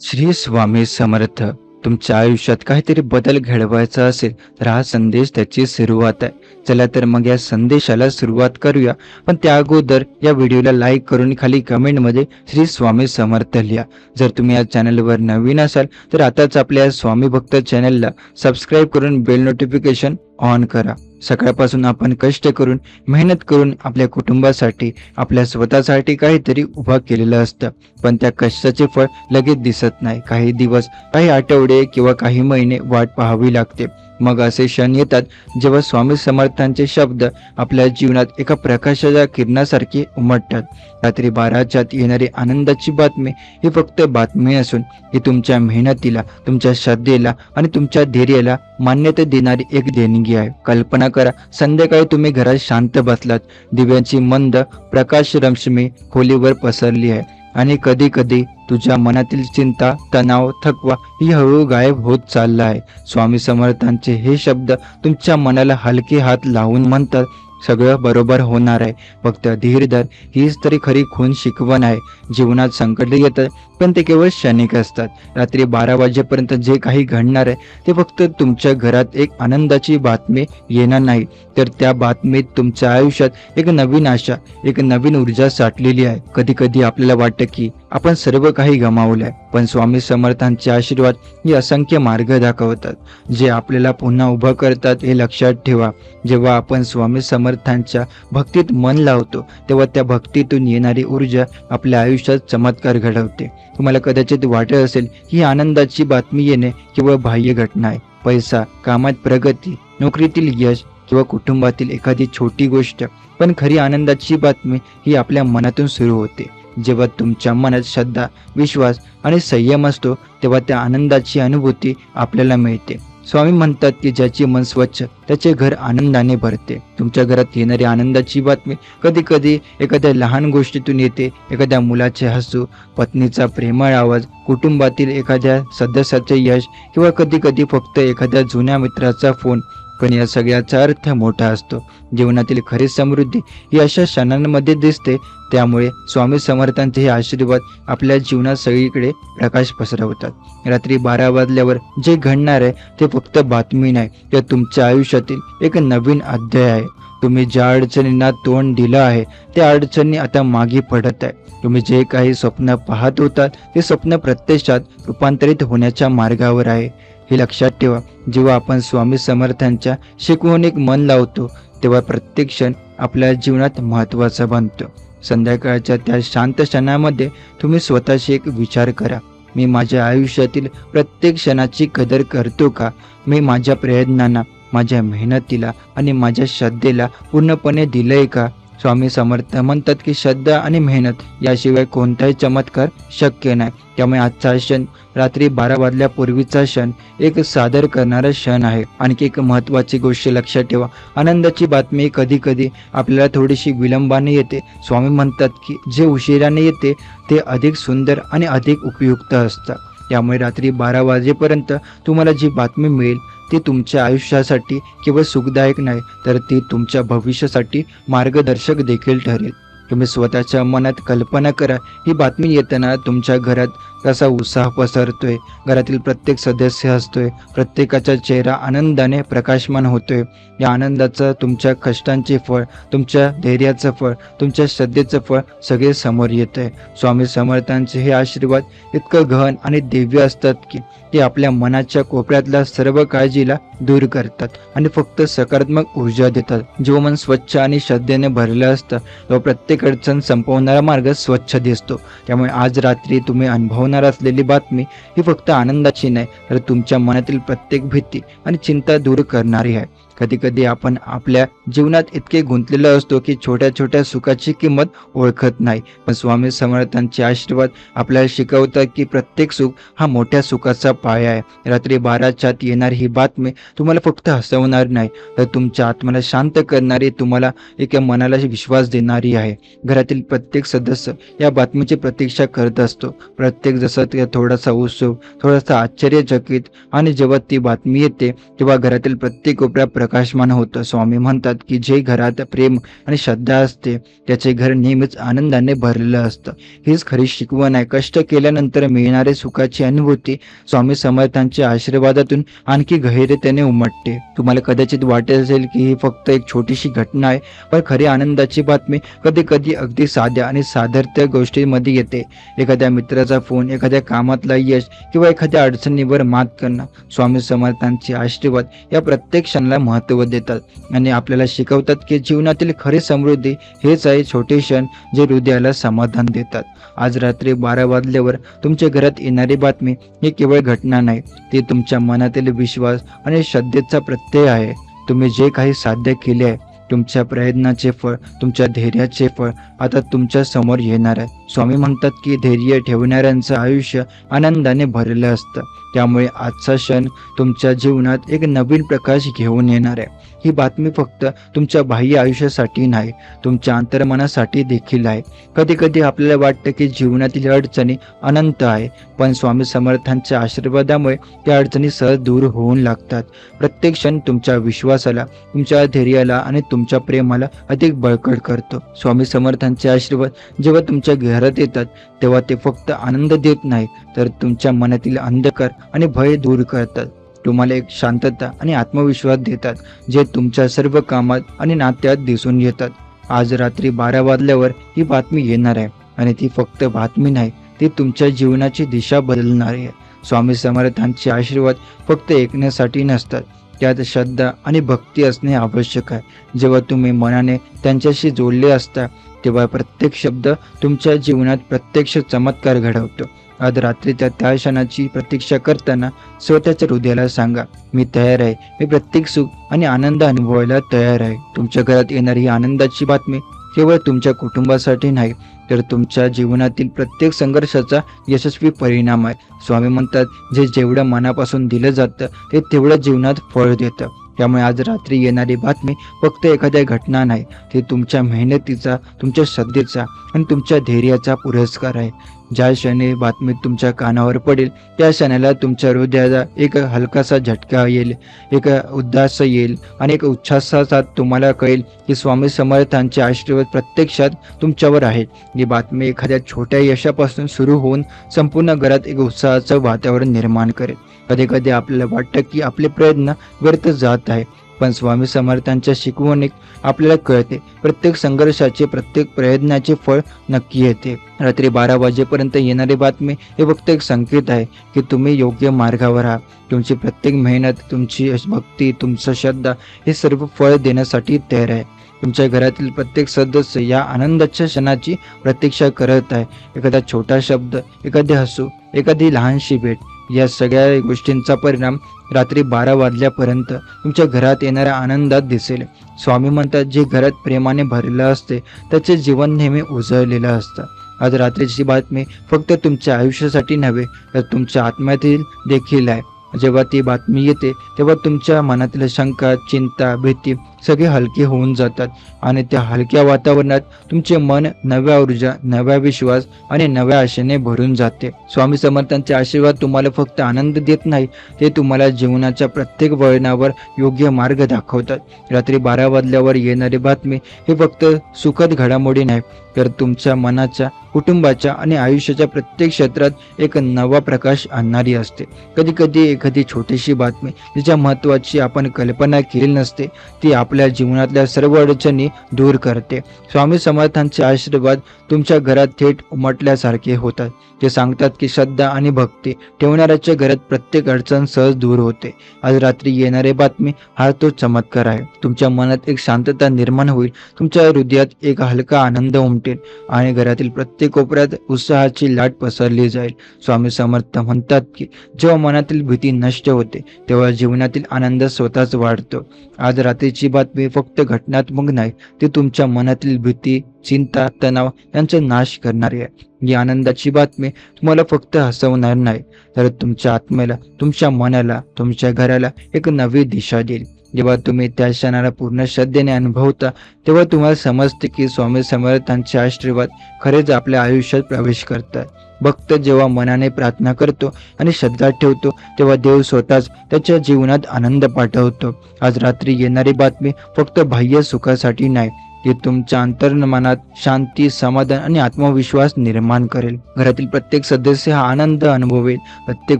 श्री स्वामी समर्थ. तुमच्या आयुष्यात काहीतरी बदल घडवायचा असेल तर हा संदेश त्याची सुरुवात आहे. चला तर मग या संदेशाला सुरुवात करूया. पण त्या अगोदर या व्हिडिओला लाईक करून खाली कमेंटमध्ये श्री स्वामी समर्थ लिहा. जर तुम्ही या चॅनलवर नवीन असाल तर आताच आपल्या स्वामी भक्त चॅनलला सबस्क्राईब करून बेल नोटिफिकेशन ऑन करा. सकाळपासून आपण कष्ट करून मेहनत करून आपल्या कुटुंबासाठी आपल्या स्वतःसाठी काहीतरी उभा केलेलं असतं, पण त्या कष्टाचे फळ लगेच दिसत नाही. काही दिवस, काही आठवडे किंवा काही महिने वाट पाहावी लागते. मग असे क्षण येतात जेव्हा स्वामी समर्थांचे शब्द आपल्या जीवनात एका प्रकाशाच्या किरणासारखे उमटतात. रात्री 12च्या आत येणारी आनंदाची बातमी ही फक्त बातमी असून ही तुमच्या मेहनतीला, तुमच्या श्रद्धेला आणि तुमच्या धैर्याला मान्यता देणारी एक देणगी आहे. कल्पना करा, संध्याकाळी तुम्ही घरात शांत बसलात, दिव्यांची मंद प्रकाश रश्मी खोलीवर पसरली आहे आणि कधी कधी तुझ्या मनातील चिंता, तणाव, थकवा ही हळूहळू गायब होत चालला आहे. स्वामी समर्थांचे हे शब्द तुमच्या मनाला हलके हात लावून म्हणतात, सगळं बरोबर होणार आहे, फक्त धीर धर. हीच तरी खरी खून शिकवण आहे. जीवनात संकट येतात पण ते केवळ क्षणिक असतात. रात्री 12 वाजेपर्यंत जे काही घडणार आहे ते फक्त तुमच्या घरात एक आनंदाची बातमी येणार नाही, तर त्या बातमीत तुमच्या आयुष्यात एक नवीन आशा, एक नवीन ऊर्जा साठलेली आहे. कधी कधी आपल्याला वाटतं की आपण सर्व काही गमावलंय, पण स्वामी समर्थांचे आशीर्वाद हे असंख्य मार्ग दाखवतात, जे आपल्याला पुन्हा उभं करतात. हे लक्षात ठेवा, जेव्हा आपण स्वामी समर्थांच्या भक्तीत मन लावतो तेव्हा त्या भक्तीतून येणारी ऊर्जा आपल्या आयुष्यात चमत्कार घडवते. तुम्हाला कदाचित वाटत असेल ही आनंदाची बातमी येणे केवळ बाह्य घटना आहे. पैसा, कामात प्रगती, नोकरीतील यश किंवा कुटुंबातील एखादी छोटी गोष्ट, पण खरी आनंदाची बातमी ही आपल्या मनातून सुरू होते. जेव्हा तुमच्या मनात श्रद्धा, विश्वास आणि संयम असतो तेव्हा त्या आनंदाची अनुभूती आपल्याला मिळते. स्वामी म्हणतात की ज्याचे मन स्वच्छ त्याचे घर आनंदाने भरते. तुमच्या घरात येणारी आनंदाची बातमी कधी कधी एखाद्या लहान गोष्टीतून येते. एखाद्या मुलाचे हसू, पत्नीचा प्रेमळ आवाज, कुटुंबातील एखाद्या सदस्याचे यश किंवा कधी कधी फक्त एखाद्या जुन्या मित्राचा फोन. पण या सगळ्याचा अर्थ मोठा असतो. जीवनातील खरी समृद्धी ही अशा क्षणांमध्ये दिसते. त्यामुळे स्वामी समर्थांचे हे आशीर्वाद आपल्या जीवनात सगळीकडे प्रकाश पसरवतात. रात्री 12 वाजल्यावर जे घडणार आहे ते फक्त बातमी नाही, ते तुमच्या आयुष्यातील एक नवीन अध्याय आहे. तुम्ही ज्या अडचणींना तोंड दिलं आहे त्या अडचणी आता मागे पडत आहे. तुम्ही जे काही स्वप्न पाहत होतात ते स्वप्न प्रत्यक्षात रूपांतरित होण्याच्या मार्गावर आहे. हे लक्षात ठेवा, जेव्हा आपण स्वामी समर्थांच्या शिकवणीत मन लावतो तेव्हा प्रत्येक क्षण आपल्या जीवनात महत्त्वाचा बनतो. संध्याकाळच्या त्या शांत क्षणामध्ये तुम्ही स्वतःशी एक विचार करा, मी माझ्या आयुष्यातील प्रत्येक क्षणाची कदर करतो का? मी माझ्या प्रयत्नांना, माझ्या मेहनतीला आणि माझ्या श्रद्धेला पूर्णपणे दिलंय का? स्वामी समर्थ म्हणतात की श्रद्धा आणि मेहनत याशिवाय कोणताही चमत्कार शक्य नाही. त्यामुळे आजचा क्षण, रात्री 12 वाजल्यापूर्वीचा क्षण, एक सादर करणारा क्षण आहे. आणखी एक महत्त्वाची गोष्ट लक्षात ठेवा, आनंदाची बातमी कधी कधी आपल्याला थोडीशी विलंबाने येते. स्वामी म्हणतात की जे उशिराने येते ते अधिक सुंदर आणि अधिक उपयुक्त असतं. त्यामुळे रात्री 12 वाजेपर्यंत तुम्हाला जी बातमी मिळेल ती तुमच्या आयुष्यासाठी केवळ सुखदायक नाही, तर ती तुमच्या भविष्यासाठी मार्गदर्शक देखील ठरेल. तुम्ही स्वतःच्या मनात कल्पना करा, ही बातमी येताना तुमच्या घरात कसा उत्साह पसरतोय, घरातील प्रत्येक सदस्य हसतोय, प्रत्येकाचा चेहरा आनंदाने प्रकाशमान होतोय. या आनंदाचं तुमच्या कष्टांचे फळ, तुमच्या धैर्याचं फळ, तुमच्या श्रद्धेचं फळ सगळे समोर येतंय. स्वामी समर्थांचे हे आशीर्वाद इतकं गहन आणि दिव्य असतात की ते आपल्या मनाच्या कोपऱ्यातल्या सर्व काळजीला दूर करतात आणि फक्त सकारात्मक ऊर्जा देतात. जेव्हा मन स्वच्छ आणि श्रद्धेने भरलं असतं तेव्हा प्रत्येक अडचण संपवणारा मार्ग स्वच्छ दिसतो. त्यामुळे आज रात्री तुम्ही अनुभवणार असलेली बातमी ही फक्त आनंदाची नाही, तर तुमच्या मनातील प्रत्येक भीती आणि चिंता दूर करणारी आहे. कधी कधी आपण आपल्या जीवनात इतके गुंतलेलो असतो की छोट्या छोट्या सुखाची किंमत ओळखत नाही, पण स्वामी समर्थांचे आशीर्वाद आपल्याला शिकवतात की प्रत्येक सुख हा मोठ्या सुखाचा पाया आहे. रात्री 12च्या आत येणारी ही बातमी तुम्हाला फक्त हसवणार नाही, तर तुमच्या आत्म्याला शांत करणारी, तुम्हाला एका मनाला विश्वास देणारी आहे. घरातील प्रत्येक सदस्य या बातमीची प्रतीक्षा करत असतो. प्रत्येक जसं ते थोडासा उत्सुक, थोडासा आश्चर्यचकित, आणि जेव्हा ती बातमी येते तेव्हा घरातील प्रत्येक कोपऱ्या प्रकाशमान होतं. स्वामी म्हणतात की जे घरात प्रेम आणि श्रद्धा असते त्याचे घर नेहमीच आनंदाने भरलेलं असतं. हीच खरी शिकवण आहे. कष्ट केल्यानंतर मिळणारे सुखाची अनुभूती स्वामी समर्थांच्या आशीर्वादातून आणखी गहिरतेने उमटते. तुम्हाला कदाचित वाटेल असेल की ही फक्त एक छोटीशी घटना आहे, पण खरी आनंदाची बातमी कधी कधी अगदी साध्या आणि साधारण गोष्टींमध्ये येते. एखाद्या मित्राचा फोन, एखाद्या कामातला यश किंवा एखाद्या अडचणीवर मात करणं. स्वामी समर्थांचे आशीर्वाद या प्रत्येक क्षणाला महत्त्व देतात आणि आपल्याला शिकवतात की जीवनातील खरी समृद्धी हेच आहे छोटे क्षण जे हृदयाला समाधान देतात. आज रात्री 12 वाजल्यावर तुमच्या घरात येणारी बातमी ही केवळ घटना नाही, ती तुमच्या मनातील विश्वास आणि श्रद्धेचा प्रत्यय आहे. तुम्ही जे काही साध्य केले आहे, तुमच्या प्रयत्नाचे फळ, तुमच्या धैर्याचे फळ आता तुमच्या समोर येणार आहे. स्वामी म्हणतात की धैर्य ठेवणाऱ्यांचं आयुष्य आनंदाने भरलेलं असतं. त्यामुळे आजचा क्षण तुमच्या जीवनात एक नवीन प्रकाश घेऊन येणार आहे. ही बातमी फक्त तुमच्या बाह्य आयुष्यासाठी नाही, तुमच्या अंतर्मनासाठी देखील आहे. कधी कधी आपल्याला वाटतं की जीवनातील अडचणी अनंत आहे, पण स्वामी समर्थांच्या आशीर्वादामुळे त्या अडचणी सहज दूर होऊन लागतात. प्रत्येक क्षण तुमच्या विश्वासाला, तुमच्या धैर्याला आणि तुमच्या प्रेमाला अधिक बळकट करतो. स्वामी समर्थांचे आशीर्वाद जेव्हा तुमच्या घरात येतात तेव्हा ते फक्त आनंद देत नाही, तर तुमच्या मनातील अंधकार आणि भय दूर करतात. तुम्हाला एक शांतता आणि आत्मविश्वास देतात, जे तुमच्या सर्व कामात आणि नात्यात दिसून येतात. आज रात्री 12 वाजल्यावर ही बातमी येणार आहे आणि ती फक्त बातमी नाही, ती तुमच्या जीवनाची दिशा बदलणार आहे. स्वामी समर्थांचे आशीर्वाद फक्त ऐकण्यासाठी नसतात, त्यात श्रद्धा आणि भक्ती असणे आवश्यक आहे. जेव्हा तुम्ही मनाने त्यांच्याशी जोडले असता तेव्हा प्रत्येक शब्द तुमच्या जीवनात प्रत्यक्ष चमत्कार घडवतो. आज रात्रीच्या त्या क्षणाची प्रतीक्षा करताना स्वतःच्या हृदयाला सांगा, मी तयार आहे, मी प्रत्येक सुख आणि आनंद अनुभवायला तयार आहे. तुमच्या घरात येणारी ही आनंदाची बातमी केवळ तुमच्या कुटुंबासाठी नाही, तर तुमच्या जीवनातील प्रत्येक संघर्षाचा यशस्वी परिणाम आहे. स्वामी म्हणतात, जे जेवढं मनापासून दिलं जातं ते तेवढं जीवनात फळ देतं. त्यामुळे आज रात्री येणारी बातमी फक्त एखाद्या घटना नाही, ती तुमच्या मेहनतीचा, तुमच्या श्रद्धेचा आणि तुमच्या धैर्याचा पुरस्कार आहे. ज्या क्षणी बातमी तुमच्या कानावर पडेल त्या क्षणाला तुमच्या हृदयाला एक हलकासा झटका येईल, एक उद्दास येईल आणि एक उच्छ्वासात तुम्हाला कळेल की स्वामी समर्थांचे आशीर्वाद प्रत्यक्षात तुमच्यावर आहेत. ही बातमी एखाद्या छोट्या यशापासून सुरू होऊन संपूर्ण घरात एक उत्साहाचं वातावरण निर्माण करेल. कधी कधी आपल्याला वाटतं की आपले प्रयत्न व्यर्थ जात आहे, पण स्वामी समर्थांच्या शिकवणीत आपल्याला कळते प्रत्येक संघर्षाचे, प्रत्येक प्रयत्नाचे फळ नक्की येते. रात्री 12 वाजेपर्यंत येणारी बातमी हे फक्त एक संकेत आहे की तुम्ही योग्य मार्गावर आहात. तुमची प्रत्येक मेहनत, तुमची भक्ती, तुमचं श्रद्धा हे सर्व फळ देण्यासाठी तयार आहे. तुमच्या घरातील प्रत्येक सदस्य या आनंदाच्या क्षणाची प्रतीक्षा करत आहे. एखादा छोटा शब्द, एखादे हसू, एखादी लहानशी भेट, या सगळ्या गोष्टींचा परिणाम रात्री 12 वाजल्यापर्यंत तुमच्या घरात येणाऱ्या आनंदात दिसेल. स्वामी म्हणतात, जे घरात प्रेमाने भरलेलं असते त्याचे जीवन नेहमी उजळलेलं असतं. आज रात्रीची बातमी फक्त तुमच्या आयुष्यासाठी नव्हे, तर तुमच्या आत्म्यातील देखील आहे. जेव्हा ती बातमी येते तेव्हा तुमच्या मनातील शंका, चिंता, भीती सगळे हलके होऊन जातात आणि त्या हलक्या वातावरणात तुमचे मन नव्या ऊर्जा, नव्या विश्वास आणि नव्या आशेने भरून जाते. स्वामी समर्थांचे आशीर्वाद तुम्हाला फक्त आनंद देत नाही, ते तुम्हाला जीवनाच्या प्रत्येक वळणावर योग्य मार्ग दाखवतात. रात्री 12 वाजल्यावर येणारी बातमी ही फक्त सुखद घडामोडी नाही, तर तुमच्या मनाच्या, कुटुंबाच्या आणि आयुष्याच्या प्रत्येक क्षेत्रात एक नवा प्रकाश आणणारी असते. कधी कधी एखादी छोटीशी बातमी जिच्या महत्त्वाची आपण कल्पना केली नसते, ती आपल्या जीवनातल्या सर्व अडचणी दूर करते. स्वामी समर्थांचे आशीर्वाद तुमच्या घरात थेट उमटल्यासारखे होतात. ते सांगतात की श्रद्धा आणि भक्ती ठेवणाऱ्याच्या घरात प्रत्येक अडचण सहज दूर होते. आज रात्री येणारी बातमी हा तो चमत्कार आहे. तुमच्या मनात एक शांतता निर्माण होईल, तुमच्या हृदयात एक हलका आनंद उमटेल आणि घरातील प्रत्येक कोपऱ्यात उत्साहाची लाट पसरली जाईल. स्वामी समर्थ म्हणतात की जेव्हा मनातील भीती नष्ट होते तेव्हा जीवनातील आनंद स्वतःच वाढतो. आज रात्रीची बातमी फक्त घटनात्मक नाही, ती तुमच्या मनातील भीती, चिंता, तणाव यांचा नाश करणारी आहे. ही आनंदाची बातमी तुम्हाला फक्त हसवणार नाही, तर तुमच्या आत्म्याला, तुमच्या मनाला, तुमच्या घराला एक नवी दिशा देईल. जेव्हा तुम्ही त्या क्षणाला पूर्ण श्रद्धेने अनुभवता तेव्हा तुम्हाला समजते की स्वामी समर्थांचे आशीर्वाद खरेच आपल्या आयुष्यात प्रवेश करतात. भक्त जेव्हा मनाने प्रार्थना करतो आणि श्रद्धा ठेवतो तेव्हा देव स्वतःच त्याच्या जीवनात आनंद पाठवतो. आज रात्री येणारी बातमी फक्त बाह्य सुखासाठी नाही, ती तुमच्या अंतर्मनात शांती, समाधान आणि आत्मविश्वास निर्माण करेल. घरातील प्रत्येक सदस्य हा आनंद अनुभवेल, प्रत्येक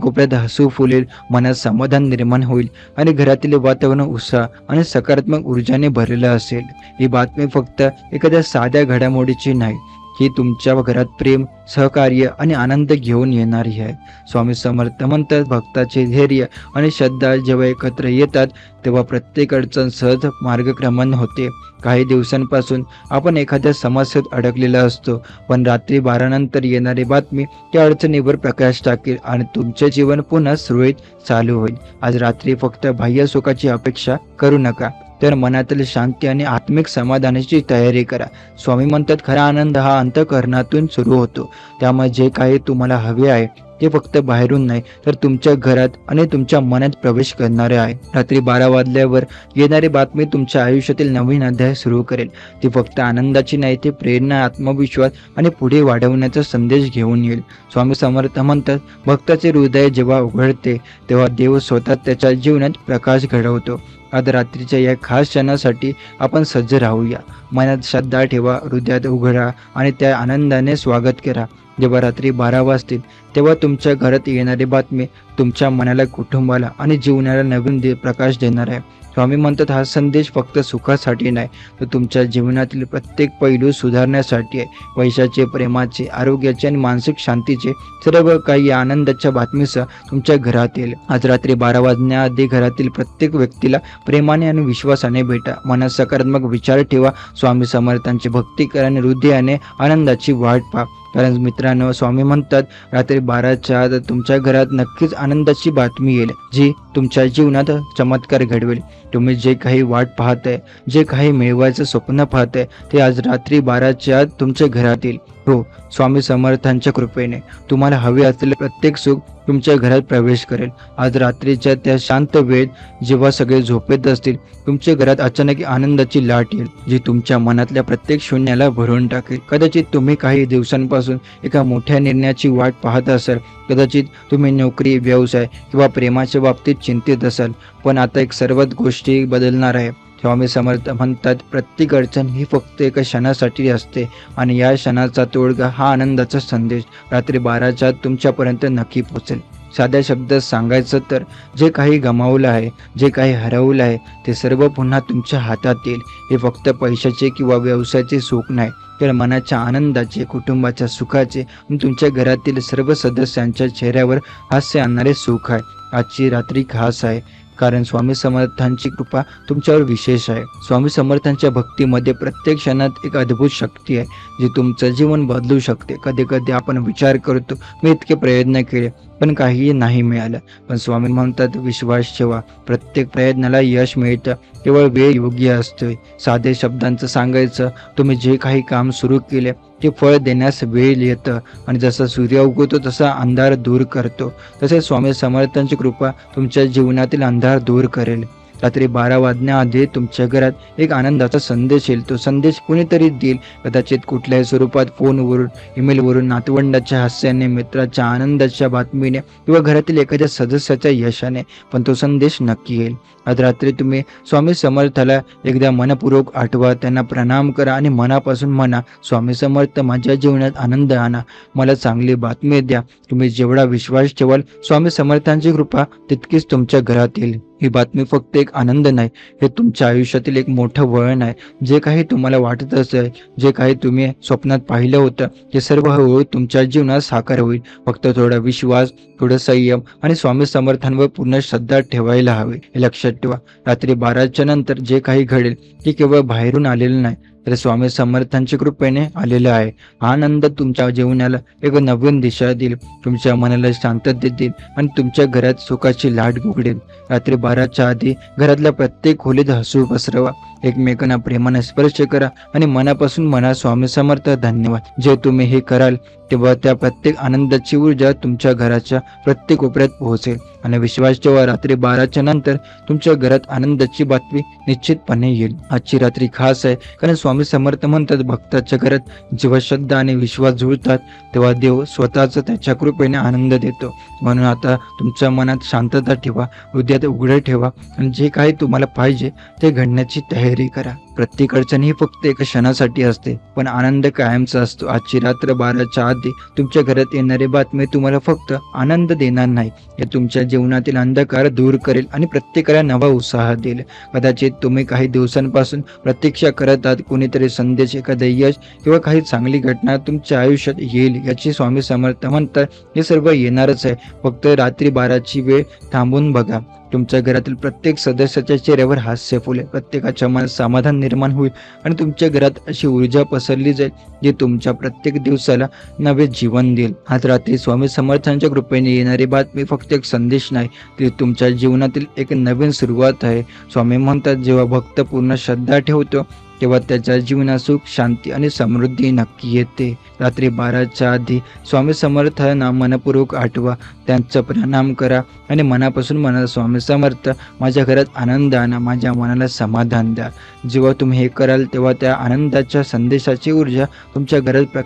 कोपऱ्यात हसू फुलेल, मनात समाधान निर्माण होईल आणि घरातील वातावरण उत्साह आणि सकारात्मक ऊर्जाने भरलेलं असेल. ही बातमी फक्त एखाद्या साध्या घडामोडीची नाही, ही तुमच्या घरात प्रेम, सहकार्य आणि आनंद घेऊन येणारी आहे. स्वामी समर्थ म्हणतात, भक्ताचे धैर्य आणि श्रद्धा जेव्हा एकत्र येतात तेव्हा प्रत्येक अडचण सहज मार्गक्रमण होते. काही दिवसांपासून आपण एखाद्या समस्येत अडकलेला असतो, पण रात्री 12 नंतर येणारी बातमी त्या अडचणीवर प्रकाश टाकेल आणि तुमचे जीवन पुन्हा सुरळीत चालू होईल. आज रात्री फक्त बाह्य सुखाची अपेक्षा करू नका, तर मनातील शांती आणि आत्मिक समाधानाची तयारी करा. स्वामी म्हणतात, खरा आनंद हा अंतःकरणातून सुरू होतो. त्यामुळे जे काही तुम्हाला हवे आहे ते फक्त बाहेरून नाही, तर तुमच्या घरात आणि तुमच्या मनात प्रवेश करणारे आहे. रात्री 12 वाजल्यावर येणारी बातमी तुमच्या आयुष्यातील नवीन अध्याय सुरू करेल. ती फक्त आनंदाची नाही, ती प्रेरणा, आत्मविश्वास आणि पुढे वाढवण्याचा संदेश घेऊन येईल. स्वामी समर्थ म्हणतात, भक्ताचे हृदय जेव्हा उघडते तेव्हा देव स्वतः त्याच्या जीवनात प्रकाश घडवतो. आज रात्रीच्या या खास क्षणासाठी आपण सज्ज राहूया. मनात श्रद्धा ठेवा, हृदयात उघडा आणि त्या आनंदाने स्वागत करा. जेव्हा रात्री 12 वाजतील तेव्हा तुमच्या घरात येणारी बातमी तुमच्या मनाला, कुटुंबाला आणि जीवनाला नवीन प्रकाश देणार आहे. स्वामी म्हणतात, हा संदेश फक्त सुखासाठी नाही, तर तुमच्या जीवनातील प्रत्येक पैलू सुधारण्यासाठी आहे. पैशाचे, प्रेमाचे, आरोग्याचे आणि मानसिक शांतीचे सर्व काही आनंदाच्या बातमीसह तुमच्या घरात येईल. आज रात्री 12 वाजण्याआधी घरातील प्रत्येक व्यक्तीला प्रेमाने आणि विश्वासाने भेटा. मनात सकारात्मक विचार ठेवा, स्वामी समर्थांची भक्ती करा आणि हृदयाने आनंदाची वाट पहा. कारण मित्रांनो, स्वामी म्हणतात, रात्री 12च्या आत तुमच्या घरात नक्कीच आनंदाची बातमी येईल, जी तुमच्या जीवनात चमत्कार घडवेल. तुम्ही जे काही वाट पाहताय, जे काही मिळवायचं स्वप्न पाहताय, ते आज रात्री 12च्या आत तुमच्या घरात येईल. हो, स्वामी समर्थांच्या कृपेने तुम्हाला हवे असलेले प्रत्येक सुख तुमच्या घरात प्रवेश करेल. आज रात्रीच्या त्या शांत वेळेत जेव्हा सगळे झोपेत असतील, तुमच्या घरात अचानक आनंदाची लाट येईल, जी तुमच्या मनातल्या प्रत्येक शून्याला भरून टाकेल. कदाचित तुम्ही काही दिवसांपासून एका मोठ्या निर्णयाची वाट पाहत असाल. कदाचित तुम्ही नोकरी, व्यवसाय किंवा प्रेमाच्या बाबतीत चिंतित असाल, पण आता एक सर्वात गोष्टी बदलणार आहे. स्वामी समर्थ म्हणतात, प्रत्येक अडचण ही फक्त एका क्षणासाठी असते आणि या क्षणाचा तोडगा हा आनंदाचा संदेश रात्री 12च्या आत तुमच्यापर्यंत नक्की पोहोचेल. साध्या शब्दात सांगायचं तर, जे काही गमावलं आहे, जे काही हरवलं आहे, ते सर्व पुन्हा तुमच्या हातात येईल. हे फक्त पैशाचे किंवा व्यवसायाचे सुख नाही, तर मनाच्या आनंदाचे, कुटुंबाच्या सुखाचे आणि तुमच्या घरातील सर्व सदस्यांच्या चेहऱ्यावर हास्य आणणारे सुख आहे. आजची रात्री खास आहे, कारण स्वामी समर्थांची कृपा तुमच्यावर विशेष आहे. स्वामी समर्थांच्या भक्तीमध्ये प्रत्येक क्षणात एक अद्भुत शक्ती आहे, जी तुमचं जीवन बदलू शकते. कधी कधी आपण विचार करतो, मी इतके प्रयत्न केले पण काहीही नाही मिळालं, पण स्वामी म्हणतात, विश्वास ठेवा, प्रत्येक प्रयत्नाला यश मिळतं, केवळ वेळ योग्य असतोय. साधे शब्दांचं सांगायचं, तुम्ही जे काही काम सुरू केले ते फळ देण्यास वेळ येतं आणि जसा सूर्य उगवतो तसा अंधार दूर करतो, तसेच स्वामी समर्थांची कृपा तुमच्या जीवनातील अंधार दूर करेल. रात्री 12 वाजण्याआधी तुमच्या घरात एक आनंदाचा संदेश येईल. तो संदेश कुणीतरी देईल, कदाचित कुठल्याही स्वरूपात, फोनवरून, ईमेलवरून, नातवंडाच्या हास्याने, मित्राच्या आनंदाच्या बातमीने किंवा घरातील एखाद्या सदस्याच्या यशाने, पण तो संदेश नक्की येईल. आज रात्री तुम्ही स्वामी समर्थाला एकदा मनपूर्वक आठवा, त्यांना प्रणाम करा आणि मनापासून म्हणा, स्वामी समर्थ, माझ्या जीवनात आनंद आणा, मला चांगली बातमी द्या. तुम्ही जेवढा विश्वास ठेवाल, स्वामी समर्थांची कृपा तितकीच तुमच्या घरात येईल. ही बातमी फक्त एक आनंद नाही, हे तुमच्या आयुष्यातील एक मोठं वळण आहे. जे काही तुम्हाला वाटत असेल, जे काही तुम्ही स्वप्नात पाहिलं होतं, ते सर्व हळूहळू तुमच्या जीवनात साकार होईल. फक्त थोडा विश्वास, थोडं संयम आणि स्वामी समर्थांवर पूर्ण श्रद्धा ठेवायला हवी. हे लक्षात ठेवा, रात्री 12च्या नंतर जे काही घडेल ते केवळ बाहेरून आलेलं नाही, तर स्वामी समर्थांच्या कृपेने आलेला आहे. हा आनंद तुमच्या जीवनाला एक नवीन दिशा देईल, तुमच्या मनाला शांतता देईल आणि तुमच्या घरात सुखाची लाट उघडेल. रात्री 12च्या आधी घरातल्या प्रत्येक खोलीत हसू पसरवा, एकमेकांना प्रेमाने स्पर्श करा आणि मनापासून म्हणा, स्वामी समर्थ धन्यवाद. जे तुम्ही हे कराल तेव्हा त्या प्रत्येक आनंदाची ऊर्जा तुमच्या घराच्या प्रत्येक कोपऱ्यात पोहोचेल. आणि विश्वास ठेवा, रात्री 12च्या नंतर तुमच्या घरात आनंदाची बातमी निश्चितपणे येईल. आजची रात्री खास आहे, कारण स्वामी समर्थ म्हणतात, भक्ताच्या घरात जेव्हा श्रद्धा आणि विश्वास जुळतात तेव्हा देव स्वतःच त्याच्या कृपेने आनंद देतो. म्हणून आता तुमच्या मनात शांतता ठेवा, हृदयात उघडे ठेवा आणि जे काही तुम्हाला पाहिजे ते घडण्याची तयारी करा. प्रत्येक अडचण ही फक्त एका क्षणासाठी असते, पण आनंद कायमचा असतो. आजची रात्र 12च्या आधी तुमच्या घरात येणारी बातमी तुम्हाला फक्त आनंद देणार नाही, हे तुमच्या जीवनातील अंधकार दूर करेल आणि प्रत्येकाला नवा उत्साह देईल. कदाचित तुम्ही काही दिवसांपासून प्रतीक्षा करत आहात, कोणीतरी संदेश, एखादं यश किंवा काही चांगली घटना तुमच्या आयुष्यात येईल, याची स्वामी समर्थ म्हणतात. हे सर्व येणारच आहे, फक्त रात्री 12ची वेळ थांबून बघा. तुमच्या घरातील प्रत्येक सदस्याच्या चेहऱ्यावर हास्य फुलेल, प्रत्येकाच्या मनात समाधान निर्माण होईल आणि तुमच्या घरात अशी ऊर्जा पसरली जाईल जी तुमच्या प्रत्येक दिवसाला नवे जीवन देईल. आज रात्री स्वामी समर्थांच्या कृपेने येणारी बातमी फक्त एक संदेश नाही, ती तुमच्या जीवनातील एक नवीन सुरुवात आहे. स्वामी म्हणतात, जेव्हा भक्त पूर्ण श्रद्धा ठेवतो तेव्हा त्याच्या जीवनात सुख, शांती आणि समृद्धी नक्की येते. रात्री 12च्या आधी स्वामी समर्थांना मनपूर्वक आठवा, त्यांचा प्रणाम करा आणि मनापासून म्हणा, स्वामी समर्थ, माझ्या घरात आनंद आणा, माझ्या मनाला समाधान द्या. जेव्हा तुम्ही हे कराल तेव्हा त्या आनंदाच्या संदेशाची ऊर्जा तुमच्या घरात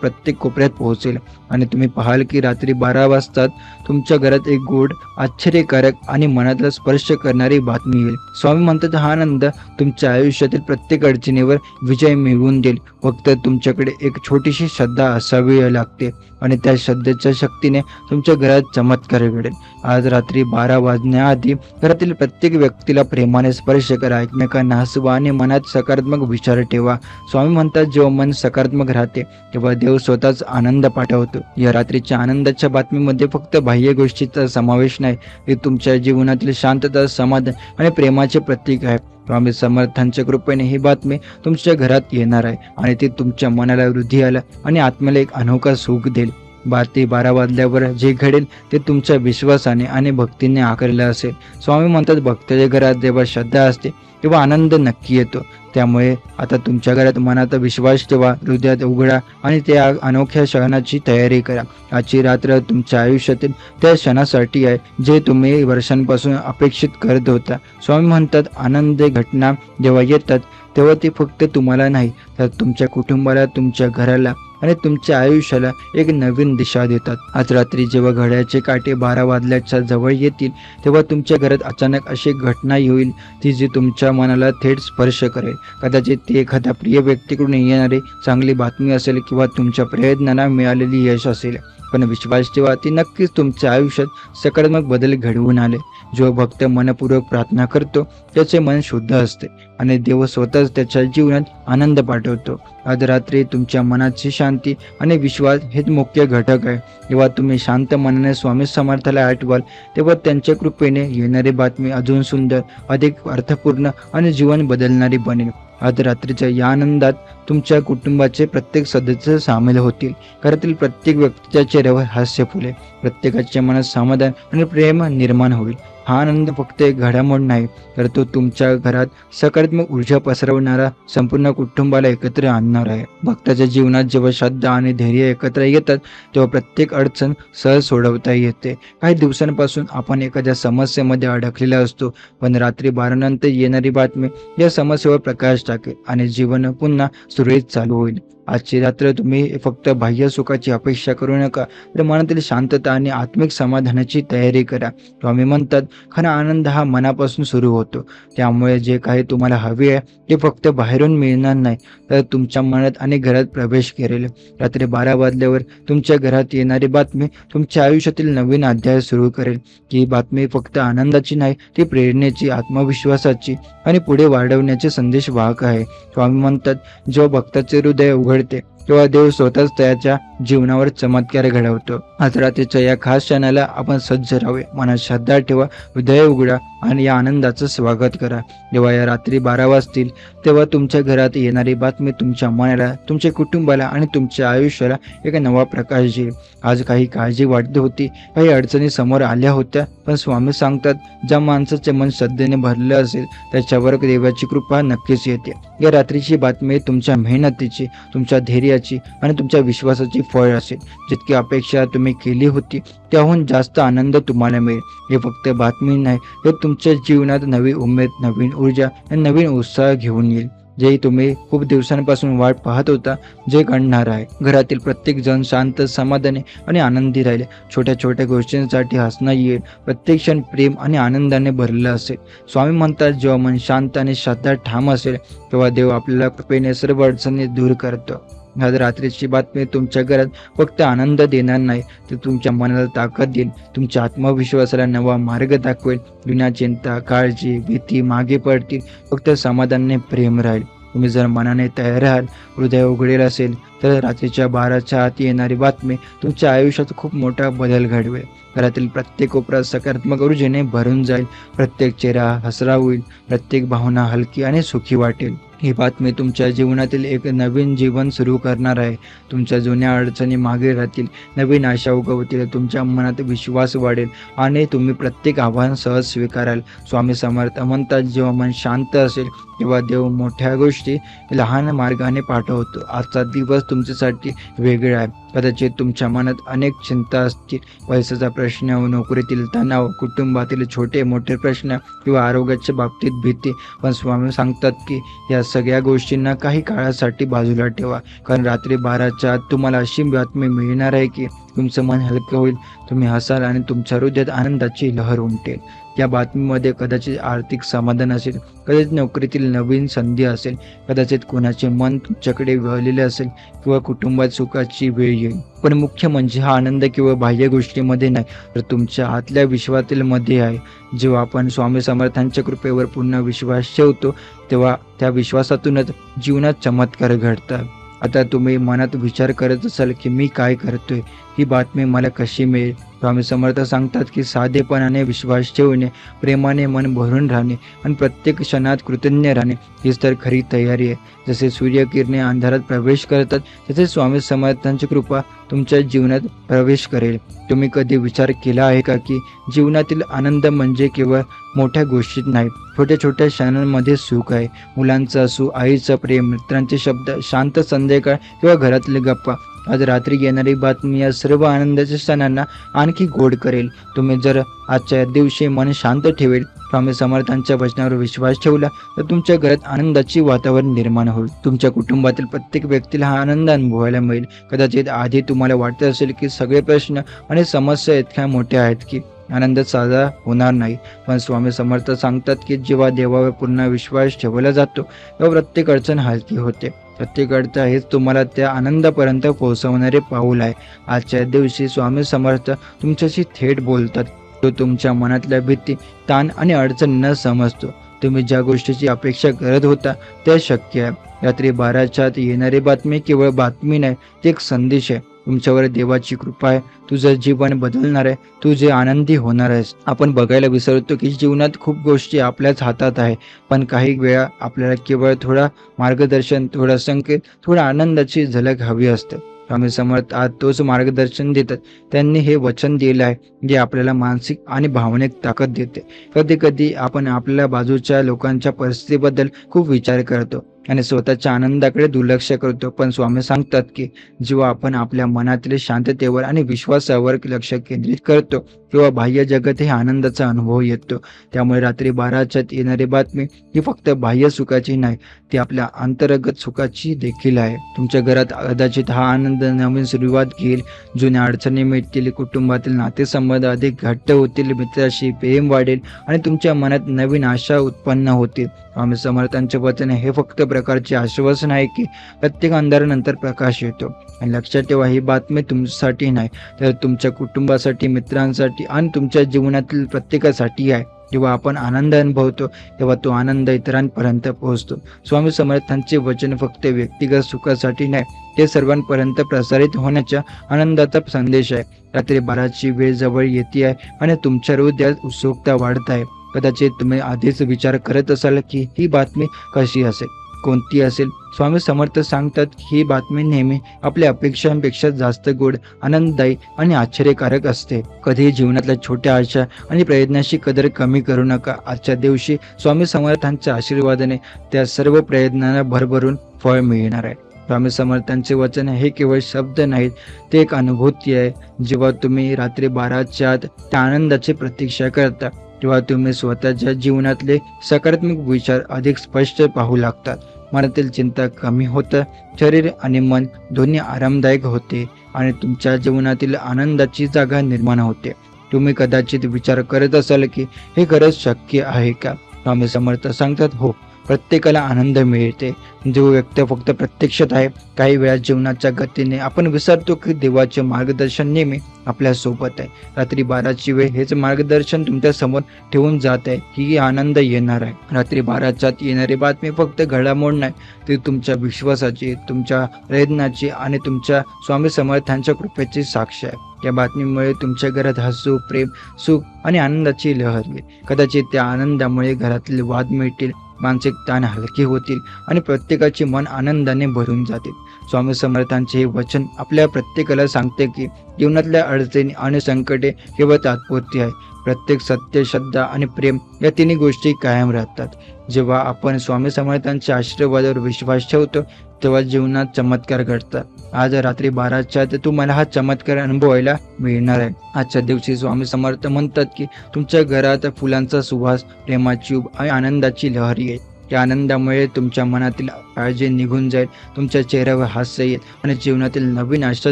प्रत्येक कोपऱ्यात पोहोचेल आणि तुम्ही पाहाल की रात्री 12 वाजता तुमच्या घरात एक गोड, आश्चर्यकारक आणि मनाला स्पर्श करणारी बातमी येईल. स्वामी म्हणतात, हा आनंद तुमच्या आयुष्यातील प्रत्येक अडचणीवर विजय मिळवून देईल. फक्त तुमच्याकडे एक छोटीशी श्रद्धा असावी लागते आणि त्या श्रद्धेच्या शक्तीने तुमच्या घरात चमत्कार घडेल. आज रात्री 12 वाजण्याआधी घरातील प्रत्येक व्यक्तीला प्रेमाने स्पर्श करा, एकमेकांना हसवा आणि मनात सकारात्मक विचार ठेवा. स्वामी म्हणतात, जेव्हा मन सकारात्मक राहते तेव्हा देव स्वतःच आनंद पाठवतो. या रात्रीच्या आनंदाच्या बातमीमध्ये फक्त बाह्य गोष्टीचा समावेश नाही, हे तुमच्या जीवनातील शांतता, समाधान आणि प्रेमाचे प्रतीक आहे. स्वामी समर्थांच्या कृपेने ही बातमी तुमच्या घरात येणार आहे आणि ती तुमच्या मनाला, हृदयाला आणि आत्म्याला एक अनोखा सुख देईल. 12 वाजल्यावर जे घडेल ते तुमच्या विश्वासाने आणि भक्तीने आकारलेलं असेल. स्वामी म्हणतात, भक्ताच्या घरात जेव्हा श्रद्धा असते तेव्हा आनंद नक्की येतो. त्यामुळे आता तुमच्या घरात मनात विश्वास ठेवा, हृदयात उघडा आणि त्या अनोख्या क्षणाची तयारी करा. आजची रात्र तुमच्या आयुष्यातील त्या क्षणासाठी आहे जे तुम्ही वर्षांपासून अपेक्षित करत होता. स्वामी म्हणतात, आनंदी घटना जेव्हा येतात तेव्हा ती फक्त तुम्हाला नाही, तर तुमच्या कुटुंबाला, तुमच्या घराला आणि तुमच्या आयुष्याला एक नवीन दिशा देतात. आज रात्री जेव्हा घड्याळाचे काटे 12 वाजल्याच्या जवळ येतील तेव्हा तुमच्या घरात अचानक अशी घटना होईल ती जी तुमच्या मनाला थेट स्पर्श करेल. कदाचित ती एखाद्या प्रिय व्यक्तीकडून येणारी चांगली बातमी असेल किंवा तुमच्या प्रयत्नांना मिळालेली यश असेल, पण विश्वास ठेवा, ती नक्कीच तुमच्या आयुष्यात सकारात्मक बदल घडवून आले. जो भक्त मनपूर्वक प्रार्थना करतो त्याचे मन शुद्ध असते आणि देव स्वतःच त्याच्या जीवनात आनंद पाठवतो. आज रात्री तुमच्या मनाची शांती आणि विश्वास हेच मुख्य घटक आहे. जेव्हा तुम्ही शांत मनाने स्वामी समर्थाला आठवाल तेव्हा त्यांच्या कृपेने येणारी बातमी अजून सुंदर, अधिक अर्थपूर्ण आणि जीवन बदलणारी बनेल. आज रात्रीच्या या आनंदात तुमच्या कुटुंबाचे प्रत्येक सदस्य सामील होतील. घरातील प्रत्येक व्यक्तीच्या चेहऱ्यावर हास्य फुले, प्रत्येकाच्या मनात समाधान आणि प्रेम निर्माण होईल. हा आनंद फक्त एक घडामोड नाही, तर तो तुमच्या घरात सकारात्मक ऊर्जा पसरवणारा, संपूर्ण कुटुंबाला एकत्र आणणार आहे. भक्ताच्या जीवनात जेव्हा श्रद्धा आणि धैर्य एकत्र येतात तेव्हा प्रत्येक अडचण सहज सोडवता येते. काही दिवसांपासून आपण एखाद्या समस्येमध्ये अडकलेला असतो, पण रात्री 12 नंतर येणारी बातमी या समस्येवर प्रकाश टाकेल आणि जीवन पुन्हा सुरळीत चालू होईल. आजची रात्र तुम्ही फक्त बाह्य सुखाची अपेक्षा करू नका, तर मनातील शांतता आणि आत्मिक समाधानाची तयारी करा. स्वामी म्हणतात, खरा आनंद हा मनापासून सुरू होतो. त्यामुळे जे काही तुम्हाला हवे आहे ते फक्त बाहेरून मिळणार नाही, तर तुमच्या मनात आणि घरात प्रवेश करेल. रात्री 12 वाजल्यावर तुमच्या घरात येणारी बातमी तुमच्या आयुष्यातील नवीन अध्याय सुरू करेल. ही बातमी फक्त आनंदाची नाही, ती प्रेरणेची, आत्मविश्वासाची आणि पुढे वाढवण्याचे संदेश वाहक आहे. स्वामी म्हणतात, जेव्हा भक्ताचे हृदय उघडते तेव्हा देव स्वतःच त्याच्या जीवनावर चमत्कार घडवतो। आज रात्रीच्या या खास क्षणाला आपण सज्ज राहूया, मनात श्रद्धा ठेवा, हृदय उघडा आणि या आनंदाचं स्वागत करा। जेव्हा या रात्री 12 वाजतील तेव्हा तुमच्या घरात येणारी बातमी तुमच्या मनाला, तुमच्या कुटुंबाला आणि तुमच्या आयुष्याला एक नवा प्रकाश देईल। आज काही काळजी वाटत होती, काही अडचणी समोर आल्या होत्या, पण स्वामी सांगतात ज्या माणसाचे मन श्रद्धेने भरलं असेल त्याच्यावर देवाची कृपा नक्कीच येते। या रात्रीची बातमी तुमच्या मेहनतीची, तुमच्या धैर्याची आणि तुमच्या विश्वासाची फळ असेल। जितकी अपेक्षा तुम्ही केली होती त्याहून जास्त आनंद तुम्हाला मिळेल। हे फक्त बातमी नाही, हे तुमच्या जीवनात नवी उमेद, नवीन ऊर्जा आणि नवीन उत्साह घेऊन येईल, जे तुम्ही खूप दिवसांपासून वाट पाहत होता, जे घडणार आहे। घरातील प्रत्येक जण शांत, समाधानी आणि आनंदी राहिले। छोट्या छोट्या गोष्टींसाठी हसणं येईल, प्रत्येक क्षण प्रेम आणि आनंदाने भरलेला असेल। स्वामी म्हणतात जेव्हा मन शांत आणि श्रद्धा ठाम असेल तेव्हा देव आपल्याला कृपेने सर्व अडचणी दूर करतो। आज रात्रीची बातमी तुमच्या घरात फक्त आनंद देणार नाही, तर तुमच्या मनाला ताकद देईल, तुमच्या आत्मविश्वासाला नवा मार्ग दाखवेल। विना चिंता, काळजी, भीती मागे पडतील, फक्त समाधानाने प्रेम राहील। तुम्ही जर मनाने तयार राहाल, हृदय उघडेल असेल तर रात्रीच्या 12च्या आत येणारी बातमी तुमच्या आयुष्यात खूप मोठा बदल घडवेल। घरातील प्रत्येक कोपरा सकारात्मक ऊर्जेने भरून जाईल, प्रत्येक चेहरा हसरा होईल, प्रत्येक भावना हलकी आणि सुखी वाटेल। ही बातमी तुमच्या जीवनातील एक नवीन जीवन सुरू करणार आहे। तुमच्या जुन्या अडचणी मागे राहतील, नवीन आशा उगवतील, तुमच्या मनात विश्वास वाढेल आणि तुम्ही प्रत्येक आव्हान सहज स्वीकाराल। स्वामी समर्थ म्हणतात जेव्हा मन शांत असेल तेव्हा देव मोठ्या गोष्टी लहान मार्गाने पाठवतो। आजचा दिवस तुमच्यासाठी वेगळा आहे। कदाचित तुमच्या मनात अनेक चिंता असतील, पैशाचा प्रश्न, नोकरीतील तणाव, कुटुंबातील छोटे मोठे प्रश्न किंवा आरोग्याच्या बाबतीत भीती, पण स्वामी सांगतात की या सगळ्या गोष्टींना काही काळासाठी बाजूला ठेवा, कारण रात्री 12च्या आत तुम्हाला अशी बातमी मिळणार आहे की तुमचं मन हलकं होईल, तुम्ही हसाल आणि तुमच्या हृदयात आनंदाची लहर उमटेल। या बातमीमध्ये कदाचित आर्थिक समाधान असेल, कदाचित नोकरीतील नवीन संधी असेल, कदाचित कोणाचे मन तुमच्याकडे वळलेले असेल किंवा कुटुंबात सुखाची वेळ येईल। पण मुख्य म्हणजे हा आनंद केवळ बाह्य गोष्टीमध्ये नाही, तर तुमच्या आतल्या विश्वातील मध्ये आहे। जेव्हा आपण स्वामी समर्थांच्या कृपेवर पूर्ण विश्वास ठेवतो तेव्हा त्या विश्वासातूनच जीवनात चमत्कार घडतात। आता तुम्ही मनात विचार करत असाल की मी काय करतोय, ही बातमी मला कशी मिळेल? स्वामी समर्थ सांगतात की साधेपणाने विश्वास ठेवणे, प्रेमाने मन भरून राहणे आणि प्रत्येक क्षणात कृतज्ञ राहणे हीच तर खरी तयारी आहे। जसे सूर्यकिरणे अंधारात प्रवेश करतात तसे स्वामी समर्थांची कृपा तुमच्या जीवनात प्रवेश करेल। तुम्ही कधी विचार केला आहे का की जीवनातील आनंद म्हणजे केवळ मोठ्या गोष्टीत नाही, छोट्या छोट्या क्षणांमध्ये सुख आहे। मुलांचं असू, आईचं प्रेम, मित्रांचे शब्द, शांत संध्याकाळ किंवा घरातले गप्पा। आज रात्री येणारी बातमी या सर्व आनंदाच्या क्षणांना आणखी गोड करेल। तुम्ही जर आजच्या दिवशी मन शांत ठेवेल, स्वामी समर्थांच्या वचनावर विश्वास ठेवला तर तुमच्या घरात आनंदाची वातावरण निर्माण होईल। तुमच्या कुटुंबातील प्रत्येक व्यक्तीला हा आनंद अनुभवायला मिळेल। कदाचित आधी तुम्हाला वाटत असेल की सगळे प्रश्न आणि समस्या इतक्या मोठ्या आहेत की आनंद साधा होणार नाही, पण स्वामी समर्थ सांगतात की जेव्हा देवावर पूर्ण विश्वास ठेवला जातो तेव्हा प्रत्येक अडचण हलकी होते। प्रत्येक अडथळा हेच तुम्हाला त्या आनंदापर्यंत पोहोचवणारे पाऊल आहे। आजच्या दिवशी स्वामी समर्थ तुमच्याशी थेट बोलतात। तो तुमच्या मनातल्या भीती, ताण आणि अडचण न समजतो। तुम्ही ज्या गोष्टीची अपेक्षा करत होता ते शक्य आहे। रात्री 12च्या आत येणारी बातमी केवळ बातमी नाही, ती एक संदेश आहे। तुमच्यावर देवाची कृपा आहे, तुझं जीवन बदलणार आहे, तू जे आनंदी होणार आहेस। आपण बघायला विसरतो की जीवनात खूप गोष्टी आपल्याच हातात आहे, पण काही वेळा आपल्याला केवळ थोडा मार्गदर्शन, थोडा संकेत, थोडा आनंदाची झलक हवी असते। स्वामी समर्थ आज तोच मार्गदर्शन देतात। त्यांनी हे वचन दिलं आहे जे आपल्याला मानसिक आणि भावनिक ताकद देते। कधी कधी आपण आपल्या बाजूच्या लोकांच्या परिस्थितीबद्दल खूप विचार करतो आणि स्वतःच्या आनंदाकडे दुर्लक्ष करतो, पण स्वामी सांगतात की जेव्हा आपण आपल्या मनातील शांततेवर आणि विश्वासावर लक्ष केंद्रित करतो तेव्हा बाह्य जगातही आनंदाचा अनुभव येतो। त्यामुळे रात्री 12च्या येणारी बातमी ही फक्त बाह्य सुखाची नाही, ती आपल्या अंतर्गत सुखाची देखील आहे। तुमच्या घरात कदाचित हा आनंद नवीन सुरुवात घेईल, जुन्या अडचणी मिटतील, कुटुंबातील नातेसंबंध अधिक घट्ट होतील, मित्राशी प्रेम वाढेल आणि तुमच्या मनात नवीन आशा उत्पन्न होतील। स्वामी समर्थांचे वचन हे फक्त प्रकारचे आश्वासन आहे की प्रत्येक अंधारानंतर प्रकाश येतो। आणि लक्षात ठेवा, ही बातमी तुमच्यासाठी नाही तर तुमच्या कुटुंबासाठी, मित्रांसाठी आणि तुमच्या जीवनातील प्रत्येकासाठी आहे। जेव्हा आपण आनंद अनुभवतो तेव्हा तो आनंद इतरांपर्यंत पोहोचतो. स्वामी समर्थांचे वचन फक्त व्यक्तिगत सुखासाठी नाही, ते सर्वांपर्यंत प्रसारित होण्याच्या आनंदाचा संदेश आहे. रात्री 12ची वेळ जवळ येते आहे आणि तुमच्या हृदयात उत्सुकता वाढत आहे. कदाचित तुम्ही आधीच विचार करत असाल की ही बातमी कशी असेल, कोणती असेल. स्वामी समर्थ सांगतात ही बातमी नेहमी आपल्या अपेक्षांपेक्षा जास्त गोड, आनंददायी आणि आश्चर्यकारक असते. कधीही जीवनातल्या छोट्या आशा आणि प्रयत्नाची कदर कमी करू नका. आजच्या दिवशी स्वामी समर्थांच्या आशीर्वादाने त्या सर्व प्रयत्नांना भरभरून फळ मिळणार आहे. स्वामी समर्थांचे वचन हे केवळ शब्द नाहीत, ते एक अनुभूती आहे. जेव्हा तुम्ही रात्री 12च्या आत त्या आनंदाची प्रतीक्षा करता तेव्हा तुम्ही स्वतःच्या जीवनातले सकारात्मक विचार अधिक स्पष्ट पाहू लागतात. मनातील चिंता कमी होतं, शरीर आणि मन दोन्ही आरामदायक होते आणि तुमच्या जीवनातील आनंदाची जागा निर्माण होते. तुम्ही कदाचित विचार करत असाल की हे खरंच शक्य आहे का? स्वामी समर्थ सांगतात हो, प्रत्येकाला आनंद मिळते जो व्यक्ती फक्त प्रत्यक्षात आहे. काही वेळा जीवनाच्या गतीने आपण विसरतो की देवाचे मार्गदर्शन नेहमी आपल्या सोबत आहे. रात्री 12ची वेळ हेच मार्गदर्शन तुमच्या समोर ठेवून जात आहे की आनंद येणार आहे. रात्री 12च्या येणारी बातमी फक्त घडामोड नाही, ती तुमच्या विश्वासाची, तुमच्या प्रयत्नाची आणि तुमच्या स्वामी समर्थांच्या कृपेची साक्ष आहे. या बातमीमुळे तुमच्या घरात हसू, प्रेम, सुख आणि आनंदाची लहर येईल. कदाचित त्या आनंदामुळे घरातील वाद मिळतील, मानसिक ताण हलके होतील आणि प्रत्येकाचे मन आनंदाने भरून जातील. स्वामी समर्थांचे हे वचन आपल्या प्रत्येकाला सांगते की जीवनातल्या अडचणी आणि संकटे केवळ तात्पुरती आहे. प्रत्येक सत्य, श्रद्धा आणि प्रेम या तिन्ही गोष्टी कायम राहतात. जेव्हा आपण स्वामी समर्थांच्या आशीर्वादावर विश्वास ठेवतो तेव्हा जीवनात चमत्कार घडतात. आज रात्री 12च्या आत तुम्हाला हा चमत्कार अनुभवायला मिळणार आहे. आजच्या दिवशी स्वामी समर्थ म्हणतात की तुमच्या घरात फुलांचा सुवास, प्रेमाची उब आणि आनंदाची लहर येईल. या आनंदामुळे तुमच्या मनातील काळजी निघून जाईल, तुमच्या चेहऱ्यावर हास्य येईल आणि जीवनातील नवीन आशा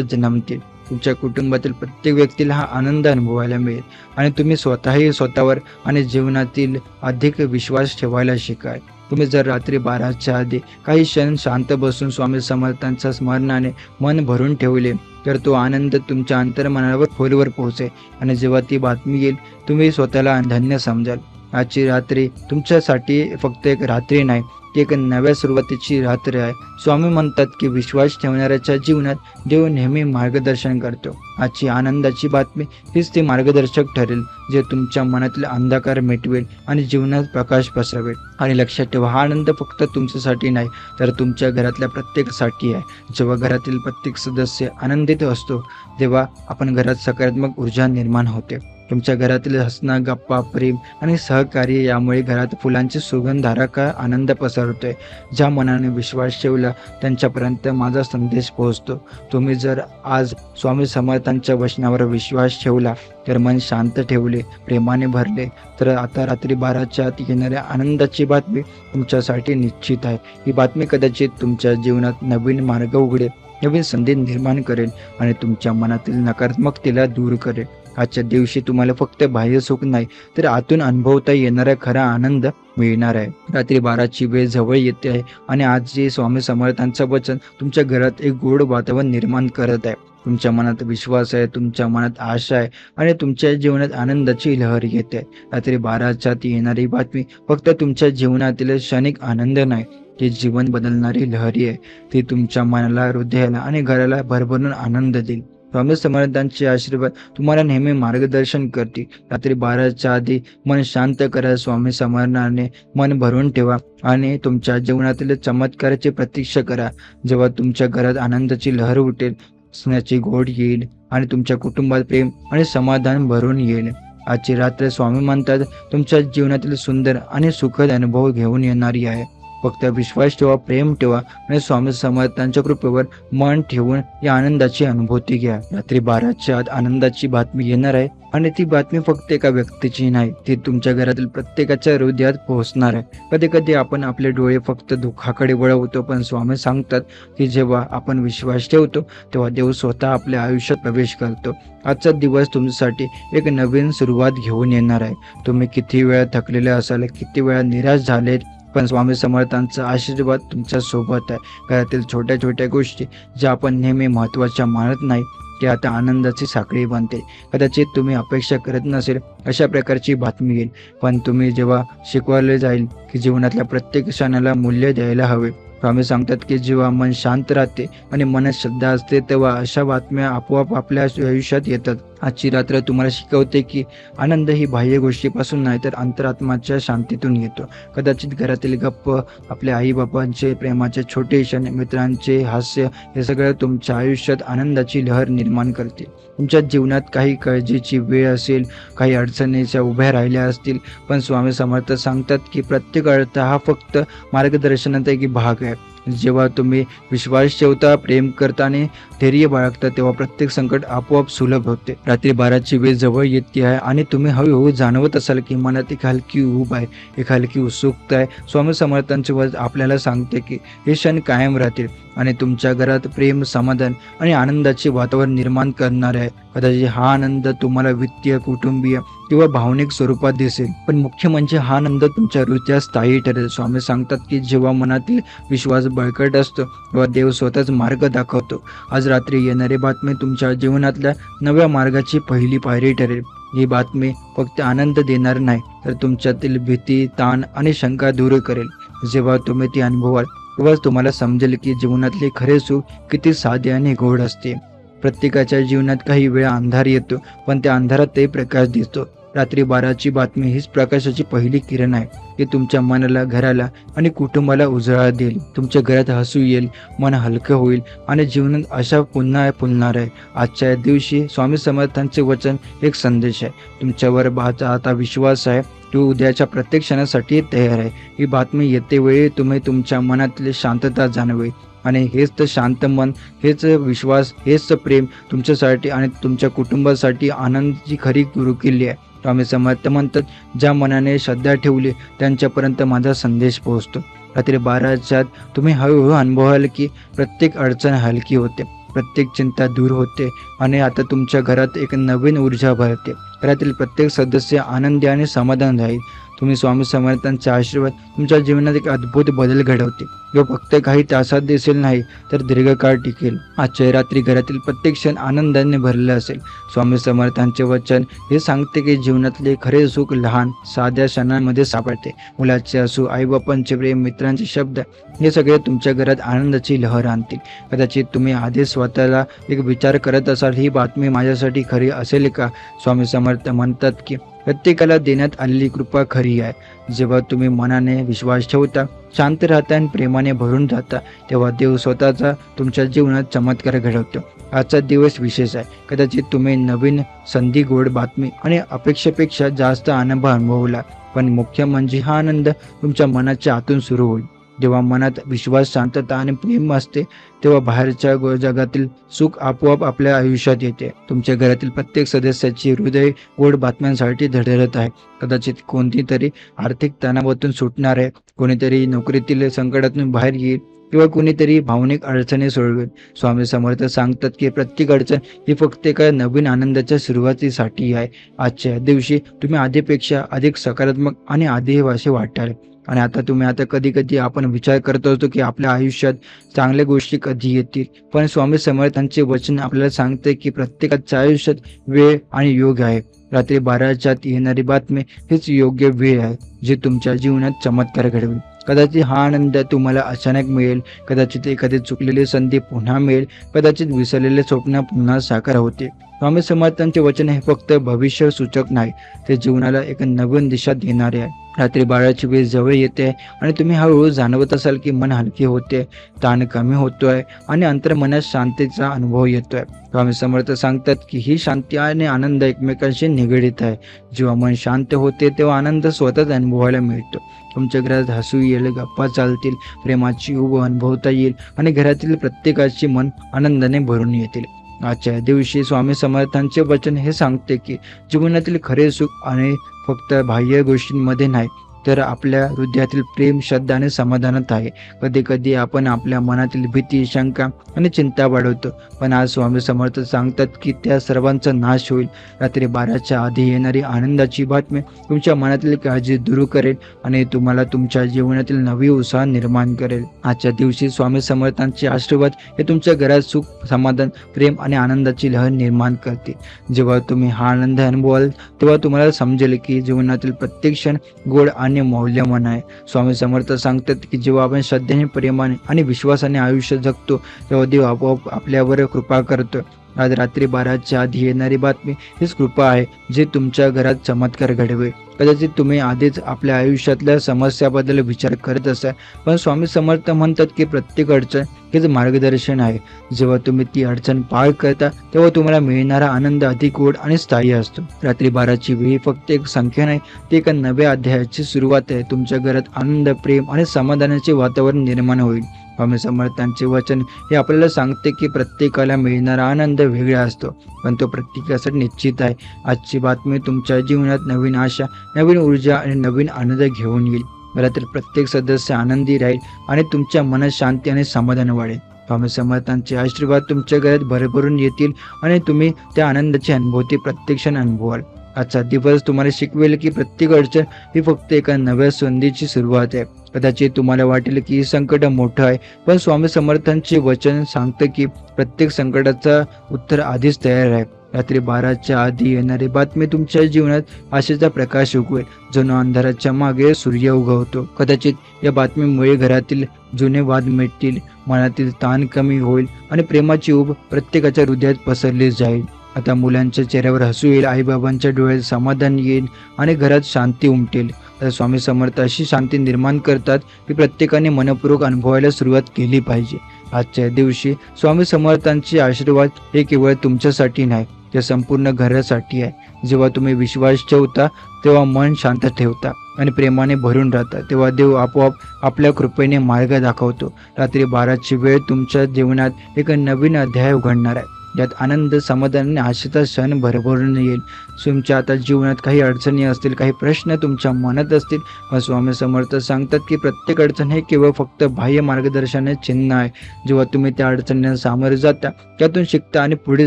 जन्मतील. तुमच्या कुटुंबातील प्रत्येक व्यक्तीला हा आनंद अनुभवायला मिळेल आणि तुम्ही स्वतःही स्वतःवर आणि जीवनातील अधिक विश्वास ठेवायला शिकाल. तुम्ही जर रात्री 12च्या आधी काही क्षण शांत बसून स्वामी समर्थांच्या स्मरणाने मन भरून ठेवले तर तो आनंद तुमच्या अंतर्मनावर खोलवर पोहोचेल आणि जेव्हा ती बातमी येईल तुम्ही स्वतःला धन्य समजाल. आजची रात्री तुमच्यासाठी फक्त एक रात्री नाही, ती एक नव्या सुरुवातीची रात्र आहे. स्वामी म्हणतात की विश्वास ठेवणाऱ्याच्या जीवनात देव नेहमी मार्गदर्शन करतो. आजची आनंदाची बातमी हीच ती मार्गदर्शक ठरेल जे तुमच्या मनातील अंधकार मिटवेल आणि जीवनात प्रकाश पसरवेल. आणि लक्षात ठेवा, हा आनंद फक्त तुमच्यासाठी नाही तर तुमच्या घरातल्या प्रत्येकासाठी आहे. जेव्हा घरातील प्रत्येक सदस्य आनंदित असतो तेव्हा आपण घरात सकारात्मक ऊर्जा निर्माण होते. तुमच्या घरातील हसणं, गप्पा, प्रेम आणि सहकार्य यामुळे घरात फुलांची सुगंधधारका आनंद पसरतोय. ज्या मनाने विश्वास ठेवला त्यांच्यापर्यंत माझा संदेश पोहोचतो. तुम्ही जर आज स्वामी समर्थांच्या वचनावर विश्वास ठेवला तर मन शांत ठेवले, प्रेमाने भरले तर आता रात्री 12च्या आत येणाऱ्या आनंदाची बातमी तुमच्यासाठी निश्चित आहे. ही बातमी कदाचित तुमच्या जीवनात नवीन मार्ग उघडेल, नवीन संधी निर्माण करेल आणि तुमच्या मनातील नकारात्मकतेला दूर करेल. आजच्या दिवशी तुम्हाला फक्त बाह्य सुख नाही तर आतून अनुभवता येणारा खरा आनंद मिळणार आहे. रात्री 12ची वेळ जवळ येते आहे आणि आज जे स्वामी समर्थांचं वचन तुमच्या घरात एक गोड वातावरण निर्माण करत आहे. तुमच्या मनात विश्वास आहे, तुमच्या मनात आशा आहे आणि तुमच्या जीवनात आनंदाची लहर येते. रात्री 12च्या येणारी बातमी फक्त तुमच्या जीवनातील क्षणिक आनंद नाही, ती जीवन बदलणारी लहरी आहे. ती तुमच्या मनाला, हृदयाला आणि घराला भरभरून आनंद देईल. स्वामी समर्थांचे आशीर्वाद तुम्हाला नेहमी मार्गदर्शन करतील. रात्री 12च्या आधी मन शांत करा, स्वामी समर्थाने मन भरून ठेवा आणि तुमच्या जीवनातील चमत्काराची प्रतीक्षा करा. जेव्हा तुमच्या घरात आनंदाची लहर उठेल, हसण्याची गोड येईल आणि तुमच्या कुटुंबात प्रेम आणि समाधान भरून येईल. आजची रात्र स्वामी म्हणतात तुमच्या जीवनातील सुंदर आणि सुखद अनुभव घेऊन येणारी आहे. फक्त विश्वास ठेवा, प्रेम ठेवा आणि स्वामी समर्थांच्या कृपेवर मन ठेवून या आनंदाची अनुभूती घ्या. रात्री 12च्या आत आनंदाची बातमी येणार आहे आणि ती बातमी फक्त एका व्यक्तीची नाही, ती तुमच्या घरातील प्रत्येकाच्या हृदयात पोहोचणार आहे. कधी कधी आपण आपले डोळे फक्त दुःखाकडे वळवतो, पण स्वामी सांगतात की जेव्हा आपण विश्वास ठेवतो तेव्हा देव स्वतः आपल्या आयुष्यात प्रवेश करतो. आजचा दिवस तुमच्यासाठी एक नवीन सुरुवात घेऊन येणार आहे. तुम्ही किती वेळा थकलेले असाल, किती वेळा निराश झालेत, पण स्वामी समर्थांचा आशीर्वाद तुमच्या सोबत आहे. घरातील छोट्या छोट्या गोष्टी ज्या आपण नेहमी महत्त्वाच्या मानत नाही की आता आनंदाची साखळी बनते. कदाचित तुम्ही अपेक्षा करत नसेल अशा प्रकारची बातमी येईल, पण तुम्ही जेव्हा शिकवले जाईल की जीवनातल्या प्रत्येक क्षणाला मूल्य द्यायला हवे. स्वामी सांगतात की जेव्हा मन शांत राहते आणि मनात श्रद्धा असते तेव्हा अशा बातम्या आपोआप आपल्या आयुष्यात येतात. आजची रात्र तुम्हाला शिकवते की आनंद ही बाह्य गोष्टीपासून नाही तर अंतरात्माच्या शांतीतून येतो. कदाचित घरातील गप्प, आपल्या आई बाबांचे प्रेमाचे छोटे क्षण, मित्रांचे हास्य, हे सगळं तुमच्या आयुष्यात आनंदाची लहर निर्माण करते. तुमच्या जीवनात काही काळजीची वेळ असेल, काही अडचणीच्या उभ्या राहिल्या असतील, पण स्वामी समर्थ सांगतात की प्रत्येक अडथळा हा फक्त मार्गदर्शनाचा एक भाग आहे. जेव्हा तुम्ही विश्वास ठेवता, प्रेम करता आणि धैर्य बाळगता तेव्हा प्रत्येक संकट आपोआप सुलभ होते. रात्री 12ची वेळ जवळ येते आहे आणि तुम्ही हळूहळू जाणवत असाल की मनात एक हलकी ऊब आहे, एक हलकी उत्सुकता आहे. स्वामी समर्थांचे वचन आपल्याला सांगते की हे क्षण कायम राहतील आणि तुमच्या घरात प्रेम, समाधान आणि आनंदाचे वातावरण निर्माण करणार आहे. कदाचित हा आनंद तुम्हाला वित्तीय, कुटुंबीय किंवा भावनिक स्वरूपात दिसेल, पण मुख्य म्हणजे हा आनंद तुमच्या हृदयात स्थायी ठरेल. स्वामी सांगतात की जेव्हा मनातील विश्वास बळकट असतो तेव्हा देव स्वतःच मार्ग दाखवतो. आज रात्री येणारी बातमी तुमच्या जीवनातल्या नव्या मार्गाची पहिली पायरी ठरेल. ही बातमी फक्त आनंद देणार नाही तर तुमच्यातील भीती, ताण आणि शंका दूर करेल. जेव्हा तुम्ही ती अनुभवाल तेव्हाच तुम्हाला समजेल की जीवनातले खरे सुख किती साधे आणि गोड असते. प्रत्येकाच्या जीवनात काही वेळा अंधार येतो, पण त्या अंधारातही प्रकाश दिसतो. रात्री 12ची बातमी हीच प्रकाशाची पहिली किरण आहे, की तुमच्या मनाला, घराला आणि कुटुंबाला उजळा देईल. तुमच्या घरात हसू येईल, मन हलकं होईल आणि जीवनात आशा पुन्हा फुलणार आहे. आजच्या या दिवशी स्वामी समर्थांचे वचन एक संदेश आहे. तुमच्यावर आता विश्वास आहे, तू उद्याच्या प्रत्येक क्षणासाठी तयार आहे. ही बातमी येते वेळी तुम्ही तुमच्या मनातली शांतता जाणवेल आणि हेच तर शांत मन, हेच विश्वास, हेच प्रेम तुमच्यासाठी आणि तुमच्या कुटुंबासाठी आनंदाची खरी गुरुकिल्ली आहे. स्वामी समर्थ म्हणतात, ज्या मनाने श्रद्धा ठेवली त्यांच्यापर्यंत माझा संदेश पोहोचतो. रात्री 12च्या तुम्ही हळूहळू अनुभवाल की प्रत्येक अडचण हलकी होते, प्रत्येक चिंता दूर होते आणि आता तुमच्या घरात एक नवीन ऊर्जा भरते. घरातील प्रत्येक सदस्य आनंदी आणि समाधान राहील. तुम्ही स्वामी समर्थांचे आशीर्वाद तुमच्या जीवनात एक अद्भुत बदल घडवते, जो फक्त काही तासात दिसेल नाही तर दीर्घकाळ टिकेल. आजच्या रात्री घरातील प्रत्येक क्षण आनंदाने भरलेला असेल. स्वामी समर्थांचे वचन हे सांगते की जीवनातले खरे सुख लहान साध्या क्षणांमध्ये सापडते. मुलाचे असू, आईबापांचे प्रेम, मित्रांचे शब्द, हे सगळे तुमच्या घरात आनंदाची लहर आणतील. कदाचित तुम्ही आधी स्वतःला एक विचार करत असाल, ही बातमी माझ्यासाठी खरी असेल का? स्वामी समर्थ म्हणतात की प्रत्येकाला देण्यात आलेली कृपा खरी आहे. जेव्हा तुम्ही मनाने विश्वास ठेवता, शांत राहता आणि प्रेमाने भरून जाता तेव्हा देव स्वतःचा तुमच्या जीवनात चमत्कार घडवतो. आजचा दिवस विशेष आहे. कदाचित तुम्ही नवीन संधी, गोड बातमी आणि अपेक्षेपेक्षा जास्त आनंद अनुभवला, पण मुख्य म्हणजे हा आनंद तुमच्या मनाच्या आतून सुरू होईल. जेव्हा मनात विश्वास, शांतता आणि प्रेम असते तेव्हा बाहेरच्या जगातील सुख आपोआप आपल्या आयुष्यात येते. तुमच्या घरातील प्रत्येक सदस्याची हृदय गोड बातम्यांसाठी धडधडत आहे. कदाचित कोणतीतरी आर्थिक तणावातून सुटणार आहे, कोणीतरी नोकरीतील संकटातून बाहेर येईल किंवा कोणीतरी भावनिक अडचणी सोडवेल. स्वामी समर्थ सांगतात की प्रत्येक अडचण ही फक्त एका नवीन आनंदाच्या सुरुवातीसाठी आहे. आजच्या दिवशी तुम्ही आधीपेक्षा अधिक सकारात्मक आणि आदिवासी वाटाल. आणि आता कधी कधी आपण विचार करत असतो की आपल्या आयुष्यात चांगल्या गोष्टी कधी येतील, पण स्वामी समर्थांचे वचन आपल्याला सांगते की प्रत्येकाच्या आयुष्यात वेळ आणि योग आहे. रात्री 12च्या येणारी बातमी हीच योग्य वेळ आहे, जी तुमच्या जीवनात चमत्कार घडवेल. कदाचित हा आनंद तुम्हाला अचानक मिळेल, कदाचित एखादी चुकलेली संधी पुन्हा मिळेल, कदाचित विसरलेले स्वप्न पुन्हा साकार होते. स्वामी समर्थांचे वचन हे फक्त भविष्य सूचक नाही, ते जीवनाला एक नवीन दिशा देणारे आहे. रात्री 12ची वेळ जवळ येते आणि तुम्ही हळूहळू जाणवत असाल की मन हलके होते, ताण कमी होतोय आणि अंतर्मनात शांतीचा अनुभव येतोय. स्वामी समर्थ सांगतात की ही शांती आणि आनंद एकमेकांशी निगडीत आहे. जेव्हा मन शांत होते तेव्हा आनंद स्वतःच अनुभवायला मिळतो. तुमच्या घरात हसू येईल, गप्पा चालतील, प्रेमाची ऊब अनुभवता येईल आणि घरातील प्रत्येकाची मन आनंदाने भरून येतील. आजच्या दिवशी स्वामी समर्थांचे वचन हे सांगते की जीवनातील खरे सुख आणि फक्त बाह्य गोष्टींमध्ये नाही तर आपल्या हृदयातील प्रेम, श्रद्धा आणि समाधानात आहे. कधी कधी आपण आपल्या मनातील भीती, शंका आणि चिंता वाढवतो, पण आज स्वामी समर्थ सांगतात की त्या सर्वांचा नाश होईल. रात्री 12च्या आधी येणारी आनंदाची बातमी तुमच्या मनातील काळजी दूर करेल आणि तुम्हाला तुमच्या जीवनातील नवी उत्साह निर्माण करेल. आजच्या दिवशी स्वामी समर्थांचे आशीर्वाद हे तुमच्या घरात सुख, समाधान, प्रेम आणि आनंदाची लहर निर्माण करते. जेव्हा तुम्ही हा आनंद अनुभवाल तेव्हा तुम्हाला समजेल की जीवनातील प्रत्येक क्षण गोड आणि मौल्यवान आहे. स्वामी समर्थ सांगतात की जेव्हा आपण श्रद्धेने, प्रेमाने आणि विश्वासाने आयुष्य जगतो तेव्हा देव आपोआप आपल्यावर कृपा करतो. आज रात्री 12च्या आधी येणारी बातमी हीच कृपा आहे जी तुमच्या घरात चमत्कार घडवेल. कदाचित तुम्ही आधीच आपल्या आयुष्यातल्या समस्याबद्दल विचार करत असाल, पण स्वामी समर्थ म्हणतात की प्रत्येक अडचण हेच मार्गदर्शन आहे. जेव्हा तुम्ही ती अडचण पार करता तेव्हा तुम्हाला मिळणारा आनंद अधिक गोड आणि स्थायी असतो. रात्री 12ची वेळ फक्त एक संख्या नाही, ती एका नव्या अध्यायाची सुरुवात आहे. तुमच्या घरात आनंद, प्रेम आणि समाधानाचे वातावरण निर्माण होईल. स्वामी समर्थांचे वचन हे आपल्याला सांगते की प्रत्येकाला मिळणारा आनंद वेगळा असतो, पण तो प्रत्येकासाठी निश्चित आहे. आजची बातमी तुमच्या जीवनात नवीन आशा, नवीन ऊर्जा आणि नवीन आनंद घेऊन येईल. घरातील प्रत्येक सदस्य आनंदी राहील आणि तुमच्या मनात शांती आणि समाधान वाढेल. स्वामी समर्थांचे आशीर्वाद तुमच्या घरात भरभरून येतील आणि तुम्ही त्या आनंदाची अनुभूती प्रत्यक्षाने अनुभवाल. आजचा दिवस तुम्हाला शिकवेल की प्रत्येक अडचण ही फक्त एका नव्या संधीची सुरुवात आहे. कदाचित तुम्हाला वाटेल की संकट मोठं आहे, पण स्वामी समर्थांचे वचन सांगतं की प्रत्येक संकटाचा उत्तर आधीच तयार आहे. रात्री 12च्या आधी येणारी बातमी तुमच्या जीवनात आशेचा प्रकाश उगवेल, जणू अंधाराच्या मागे सूर्य उगवतो. कदाचित या बातमीमुळे घरातील जुने वाद मिटतील, मनातील ताण कमी होईल आणि प्रेमाची ऊब प्रत्येकाच्या हृदयात पसरली जाईल. आता मुलांच्या चेहऱ्यावर हसू येईल, आईबाबांच्या डोळ्यात समाधान येईल आणि घरात शांती उमटेल. तर स्वामी समर्थ अशी शांती निर्माण करतात की प्रत्येकाने मनपूर्वक अनुभवायला सुरुवात केली पाहिजे. आजच्या दिवशी स्वामी समर्थांचे आशीर्वाद हे केवळ तुमच्यासाठी नाही, ते संपूर्ण घरासाठी आहे. जेव्हा तुम्ही विश्वास ठेवता तेव्हा मन शांत ठेवता आणि प्रेमाने भरून राहता, तेव्हा देव आपोआप आपल्या कृपेने मार्ग दाखवतो. रात्री 12ची वेळ तुमच्या जीवनात एक नवीन अध्याय उघडणार आहे, यात आनंद, समाधान आणि आशेचा क्षण भरभरून येईल. तुमच्या आता जीवनात काही अडचणी असतील, काही प्रश्न तुमच्या मनात असतील, पण स्वामी समर्थ सांगतात की प्रत्येक अडचण हे केवळ फक्त बाह्य मार्गदर्शनाचे चिन्ह आहे. जेव्हा तुम्ही त्या अडचणींना सामोरे जाता, त्यातून शिकता आणि पुढे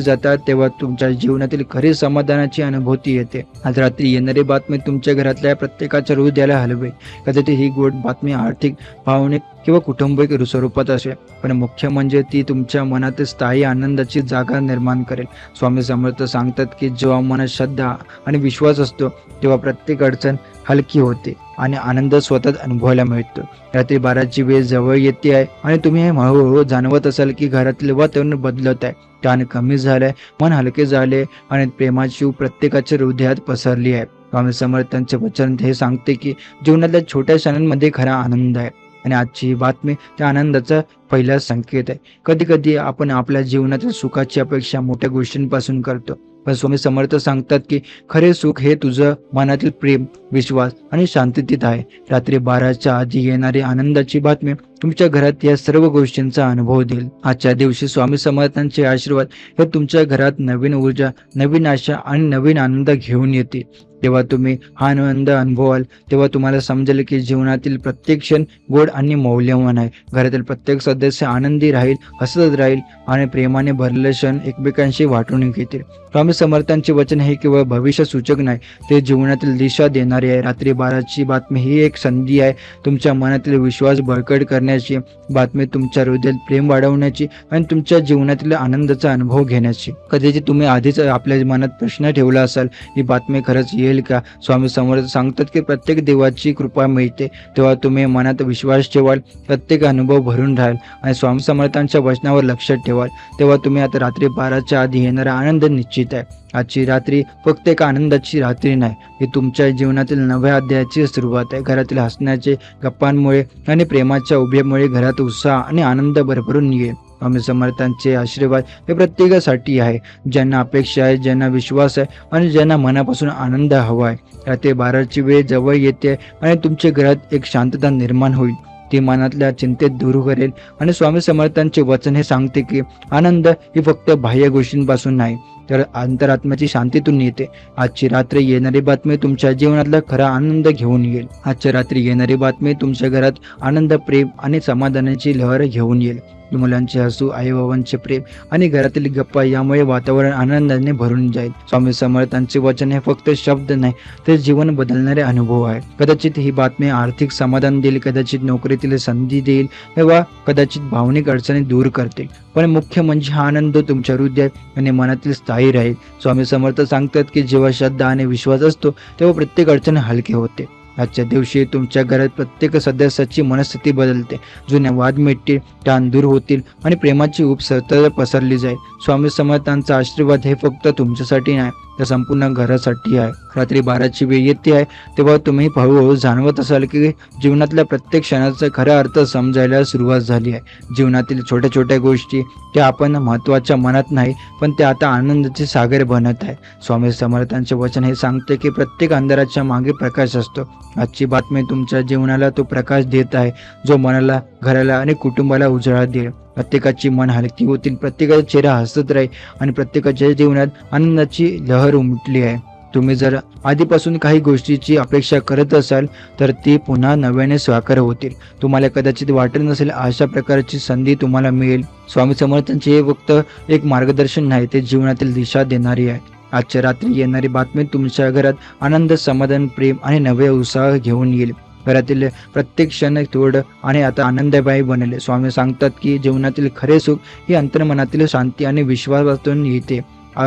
जाता, तेव्हा तुमच्या जीवनातील खरी समाधानाची अनुभूती येते. आज रात्री येणारी बातमी तुमच्या घरातल्या प्रत्येकाच्या हृदयाला हलवेल. कदाचित ही गोड बातमी आर्थिक, भावनिक किंवा कुटुंबिक स्वरूपात असेल, पण मुख्य म्हणजे ती तुमच्या मनात स्थायी आनंदाची जागा निर्माण करेल. स्वामी समर्थ सांगतात की जेव्हा मनात श्रद्धा आणि विश्वास असतो तेव्हा प्रत्येक अडचण हलकी होते आणि आनंद स्वतःच अनुभवायला मिळतो. रात्री 12ची वेळ जवळ येते आहे आणि तुम्ही हे हळूहळू जाणवत असाल की घरातले वातावरण बदलत आहे, ताण कमी झालाय, मन हलके झाले आणि प्रेमाची ऊब प्रत्येकाच्या हृदयात पसरली आहे. स्वामी समर्थांचे वचन हे सांगते की जीवनातल्या छोट्या क्षणांमध्ये खरा आनंद आहे आणि आजची बातमी त्या आनंदाचा पहिला संकेत आहे. कधी कधी आपण आपल्या जीवनातील सुखाची अपेक्षा मोठ्या गोष्टींपासून करतो, पण स्वामी समर्थ सांगतात की खरे सुख हे तुझं मनातील प्रेम, विश्वास आणि शांततेत आहे. रात्री 12च्या आधी येणारी आनंदाची बातमी तुमच्या घरात या सर्व गोष्टींचा अनुभव देईल. आजच्या दिवशी स्वामी समर्थांचे आशीर्वाद हे तुमच्या घरात नवीन ऊर्जा, नवीन आशा आणि नवीन आनंद घेऊन येतील. जेव्हा तुम्ही हा आनंद अनुभवाल तेव्हा तुम्हाला समजेल की जीवनातील प्रत्येक क्षण गोड आणि मौल्यवान आहे. घरातील प्रत्येक सदस्य आनंदी राहील, हसत राहील आणि प्रेमाने भरलेले क्षण एकमेकांशी वाटून घेतील. स्वामी समर्थांचे वचन हे केवळ भविष्य सूचक नाही, ते जीवनातील दिशा देणारे आहे. रात्री 12ची बातमी ही एक संधी आहे तुमच्या मनातील विश्वास बळकट करण्याची, बातमी तुमच्या हृदयात प्रेम वाढवण्याची आणि तुमच्या जीवनातील आनंदाचा अनुभव घेण्याची. कधीची तुम्ही आधीच आपल्या मनात प्रश्न ठेवला असाल, ही बातमी खरंच येईल का? स्वामी समर्थ सांगतात की प्रत्येक देवाची कृपा मिळते. तेव्हा तुम्ही मनात विश्वास ठेवाल, प्रत्येक अनुभव भरून राहील आणि स्वामी समर्थांच्या वचनावर लक्ष ठेवाल, तेव्हा तुम्ही आता रात्री 12च्या आधी येणारा आनंद निश्चित आहे. आजची रात्री फक्त एक आनंदाची रात्री नाही, ही तुमच्या जीवनातील नव्या अध्यायाची सुरुवात आहे. घरातील हसण्याचे, गप्पांमुळे आणि प्रेमाच्या उभ्यामुळे घरात उत्साह आणि आनंद भरभरून येईल. स्वामी समर्थांचे आशीर्वाद हे प्रत्येकासाठी आहे, ज्यांना अपेक्षा आहे, ज्यांना विश्वास आहे आणि ज्यांना मनापासून आनंद हवा आहे. रात्री 12ची वेळ जवळ येते आणि तुमच्या घरात एक शांतता निर्माण होईल. ती मनातल्या चिंतेत दूर करेल. आणि स्वामी समर्थांचे वचन हे सांगते की आनंद ही फक्त बाह्य गोष्टींपासून नाही तर अंतरात्म्याची शांतीतून येते. आजची रात्री येणारी बातमी तुमच्या जीवनातला खरा आनंद घेऊन येईल. आजच्या रात्री येणारी बातमी तुमच्या घरात आनंद, प्रेम आणि समाधानाची लहर घेऊन येईल. मुलांचे हसू, आई-बाबांचे प्रेम आणि घरातील गप्पा यामुळे वातावरण आनंदाने भरून जाईल. स्वामी समर्थांचे वचन हे फक्त शब्द नाही ते जीवन बदलणारे अनुभव आहे. कदाचित ही बातमी आर्थिक समाधान देईल, कदाचित नोकरीतील संधी देईल किंवा कदाचित भावनिक अडचणी दूर करते. पण मुख्य म्हणजे हा आनंद तुमच्या हृदयात आणि मनातील स्थायी राहील. स्वामी समर्थ सांगतात की जेव्हा श्रद्धा आणि विश्वास असतो तेव्हा प्रत्येक अडचण हलकी होते. आजच्या दिवशी तुमच्या घरात प्रत्येक सदस्याची मनस्थिती बदलते. जुन्या वाद मिटतील, ताण दूर होतील आणि प्रेमाची ऊब सतत पसरली जाईल. स्वामी समर्थांचा आशीर्वाद हे फक्त तुमच्यासाठी नाही तर संपूर्ण घरासाठी आहे. रात्री 12ची वेळ येते आहे तेव्हा तुम्ही हळूहळू जाणवत असाल की जीवनातल्या प्रत्येक क्षणाचा खरा अर्थ समजायला सुरुवात झाली आहे. जीवनातील छोट्या छोट्या गोष्टी त्या आपण महत्त्वाच्या मनात नाही पण त्या आता आनंदाचे सागर बनत आहे. स्वामी समर्थांचे वचन हे सांगते की प्रत्येक अंधाराच्या मागे प्रकाश असतो. आजची बातमी तुमच्या जीवनाला तो प्रकाश देत आहे जो मनाला, घराला आणि कुटुंबाला उजाळा देईल. प्रत्येकाची मन हलकी होतील, प्रत्येकाचा चेहरा हसत राहील आणि प्रत्येकाच्या जीवनात आनंदाची लहर उमटली आहे. तुम्ही जर आधीपासून काही गोष्टीची अपेक्षा करत असाल तर ती पुन्हा नव्याने साकार होतील. तुम्हाला कदाचित वाटत नसेल अशा प्रकारची संधी तुम्हाला मिळेल. स्वामी समर्थांचे हे फक्त एक मार्गदर्शन नाही ते जीवनातील दिशा देणारी आहे. आजच्या रात्री येणारी बातमी तुमच्या घरात आनंद, समाधान, प्रेम आणि नवे उत्साह घेऊन येईल. घरातील प्रत्येक क्षण थोडं आणि आता आनंददायी बनेल. स्वामी सांगतात की जीवनातील खरे सुख ही अंतर्मनातील शांती आणि विश्वासातून येते.